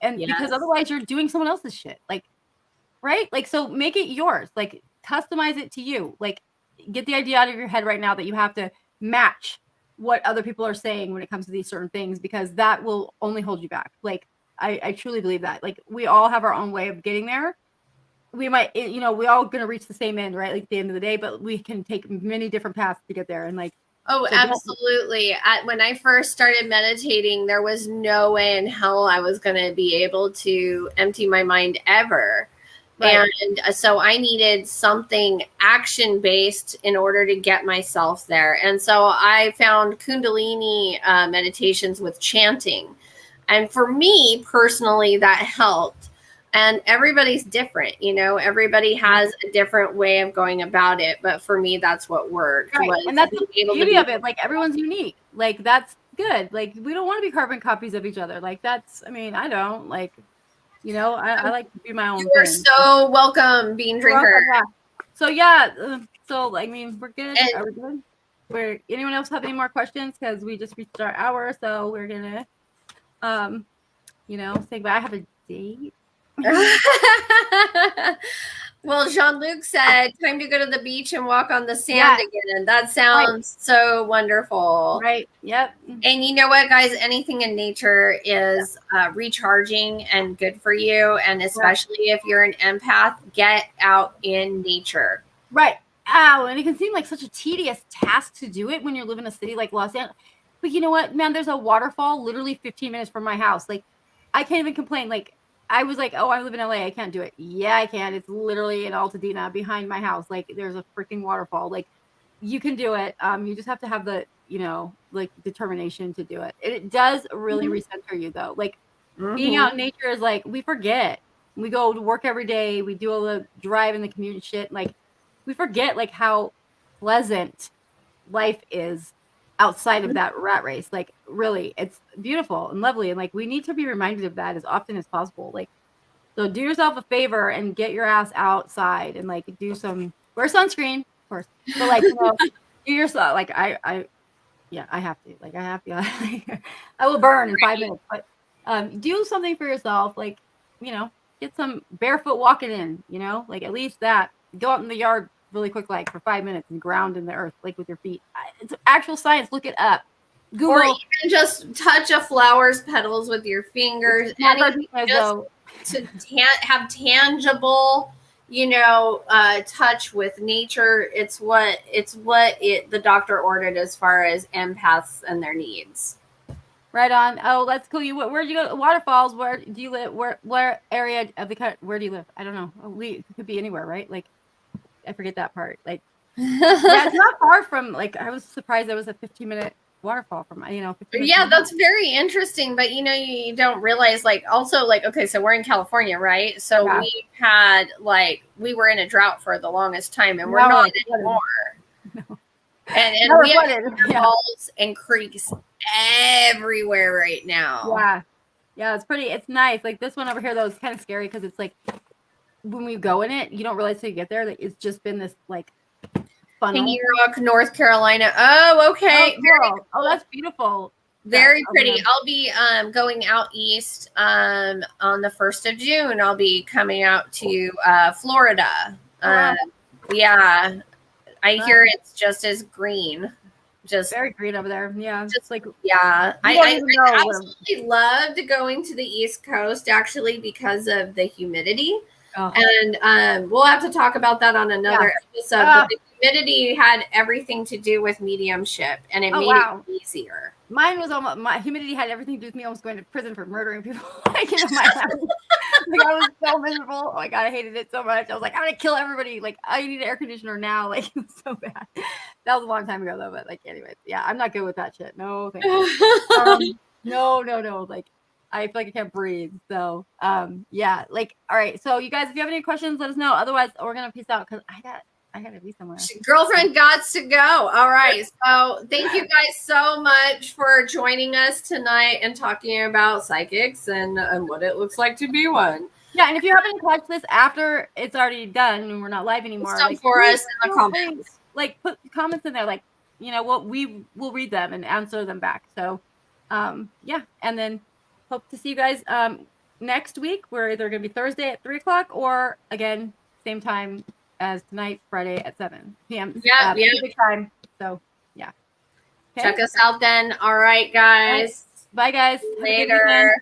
And because otherwise you're doing someone else's shit. Like, right? Like, so make it yours. Like, customize it to you. Like, get the idea out of your head right now that you have to match what other people are saying when it comes to these certain things, because that will only hold you back. Like, I truly believe that. Like, we all have our own way of getting there. We might, we all going to reach the same end, right? Like, at the end of the day, but we can take many different paths to get there. And like, oh, so absolutely. When I first started meditating, there was no way in hell I was going to be able to empty my mind ever. Right. And so I needed something action-based in order to get myself there. And so I found Kundalini meditations with chanting. And for me personally, that helped. And everybody's different, everybody has a different way of going about it. But for me, that's what worked. Right. And that's the beauty of it. Like, everyone's unique. Like, that's good. Like, we don't want to be carbon copies of each other. Like, I don't like, I like to be my own. You're so welcome, Bean Drinker. So I mean, we're good. Are we good? Anyone else have any more questions? Because we just reached our hour, so we're gonna, say goodbye. I have a date. Well, Jean-Luc said, time to go to the beach and walk on the sand again. That sounds so wonderful. Right. Yep. And you know what, guys? Anything in nature is recharging and good for you. And especially if you're an empath, get out in nature. Right. Ow. And it can seem like such a tedious task to do it when you live in a city like Los Angeles. But you know what, man? There's a waterfall literally 15 minutes from my house. Like, I can't even complain. Like, I was like, oh, I live in LA. I can't do it. Yeah, I can. It's literally in Altadena behind my house. Like, there's a freaking waterfall. Like, you can do it. You just have to have the, like, determination to do it. It does really recenter you, though. Like, being out in nature is like, we forget. We go to work every day. We do all the drive and the commute and shit. Like, we forget, like, how pleasant life is outside of that rat race. Like, really, it's beautiful and lovely, and like, we need to be reminded of that as often as possible. Like, so do yourself a favor and get your ass outside and like wear sunscreen, of course, but like, do yourself. Like, I have to. Like, I have to. I will burn in 5 minutes, but do something for yourself. Like, get some barefoot walking in. Like, at least that. Go out in the yard really quick, like for 5 minutes, and ground in the earth, like with your feet. It's actual science. Look it up. Google. Or even just touch a flower's petals with your fingers. To have tangible, touch with nature. It's what the doctor ordered as far as empaths and their needs. Right on. Oh, that's cool. Where do you go? Waterfalls. Where do you live? Where area of the country? Where do you live? I don't know. It could be anywhere, right? Like, I forget that part. Like, it's not far from. Like, I was surprised there was a 15-minute waterfall from. 15 minutes. That's very interesting. But you don't realize, like, also, like, okay, so we're in California, right? So we had, like, we were in a drought for the longest time, and we're not anymore. No. And we have waterfalls and creeks everywhere right now. Yeah, it's pretty. It's nice. Like, this one over here, though, is kind of scary because it's like, when we go in it, you don't realize till you get there that it's just been this like funnel. Hanging Rock, North Carolina. Oh, okay. Oh, that's beautiful. Very I'll pretty. be I'll be going out east on the 1st of June. I'll be coming out to Florida. wow. Yeah, I Nice. hear it's just as green. Just Very green over there. Yeah. just Like yeah. you don't even know I what absolutely loved going to the East Coast actually because of the humidity. oh, And we'll have to talk about that on another episode. But the humidity had everything to do with mediumship, and it oh made wow. it easier. Mine was almost my humidity had everything to do with me almost going to prison for murdering people. Like in my house. Like I was so miserable. Oh my god, I hated it so much. I was like, I'm gonna kill everybody. Like I need an air conditioner now. Like it was so bad. That was a long time ago though. But like, anyways, yeah, I'm not good with that shit. No, thank you. No. Like I feel like I can't breathe. So yeah. Like all right. So you guys, if you have any questions, let us know. Otherwise, we're gonna peace out because I gotta be somewhere. Girlfriend gots to go. All right. So thank you guys so much for joining us tonight and talking about psychics and what it looks like to be one. Yeah, and if you happen to catch this after it's already done and we're not live anymore, like for us in the comments. Like put comments in there, like we will read them and answer them back. So yeah, and then hope to see you guys next week. We're either gonna be Thursday at 3:00 or again same time as tonight, Friday at 7 p.m. Yeah. Pacific time. So yeah. Okay. Check us out then. All right, guys. Bye guys. Later.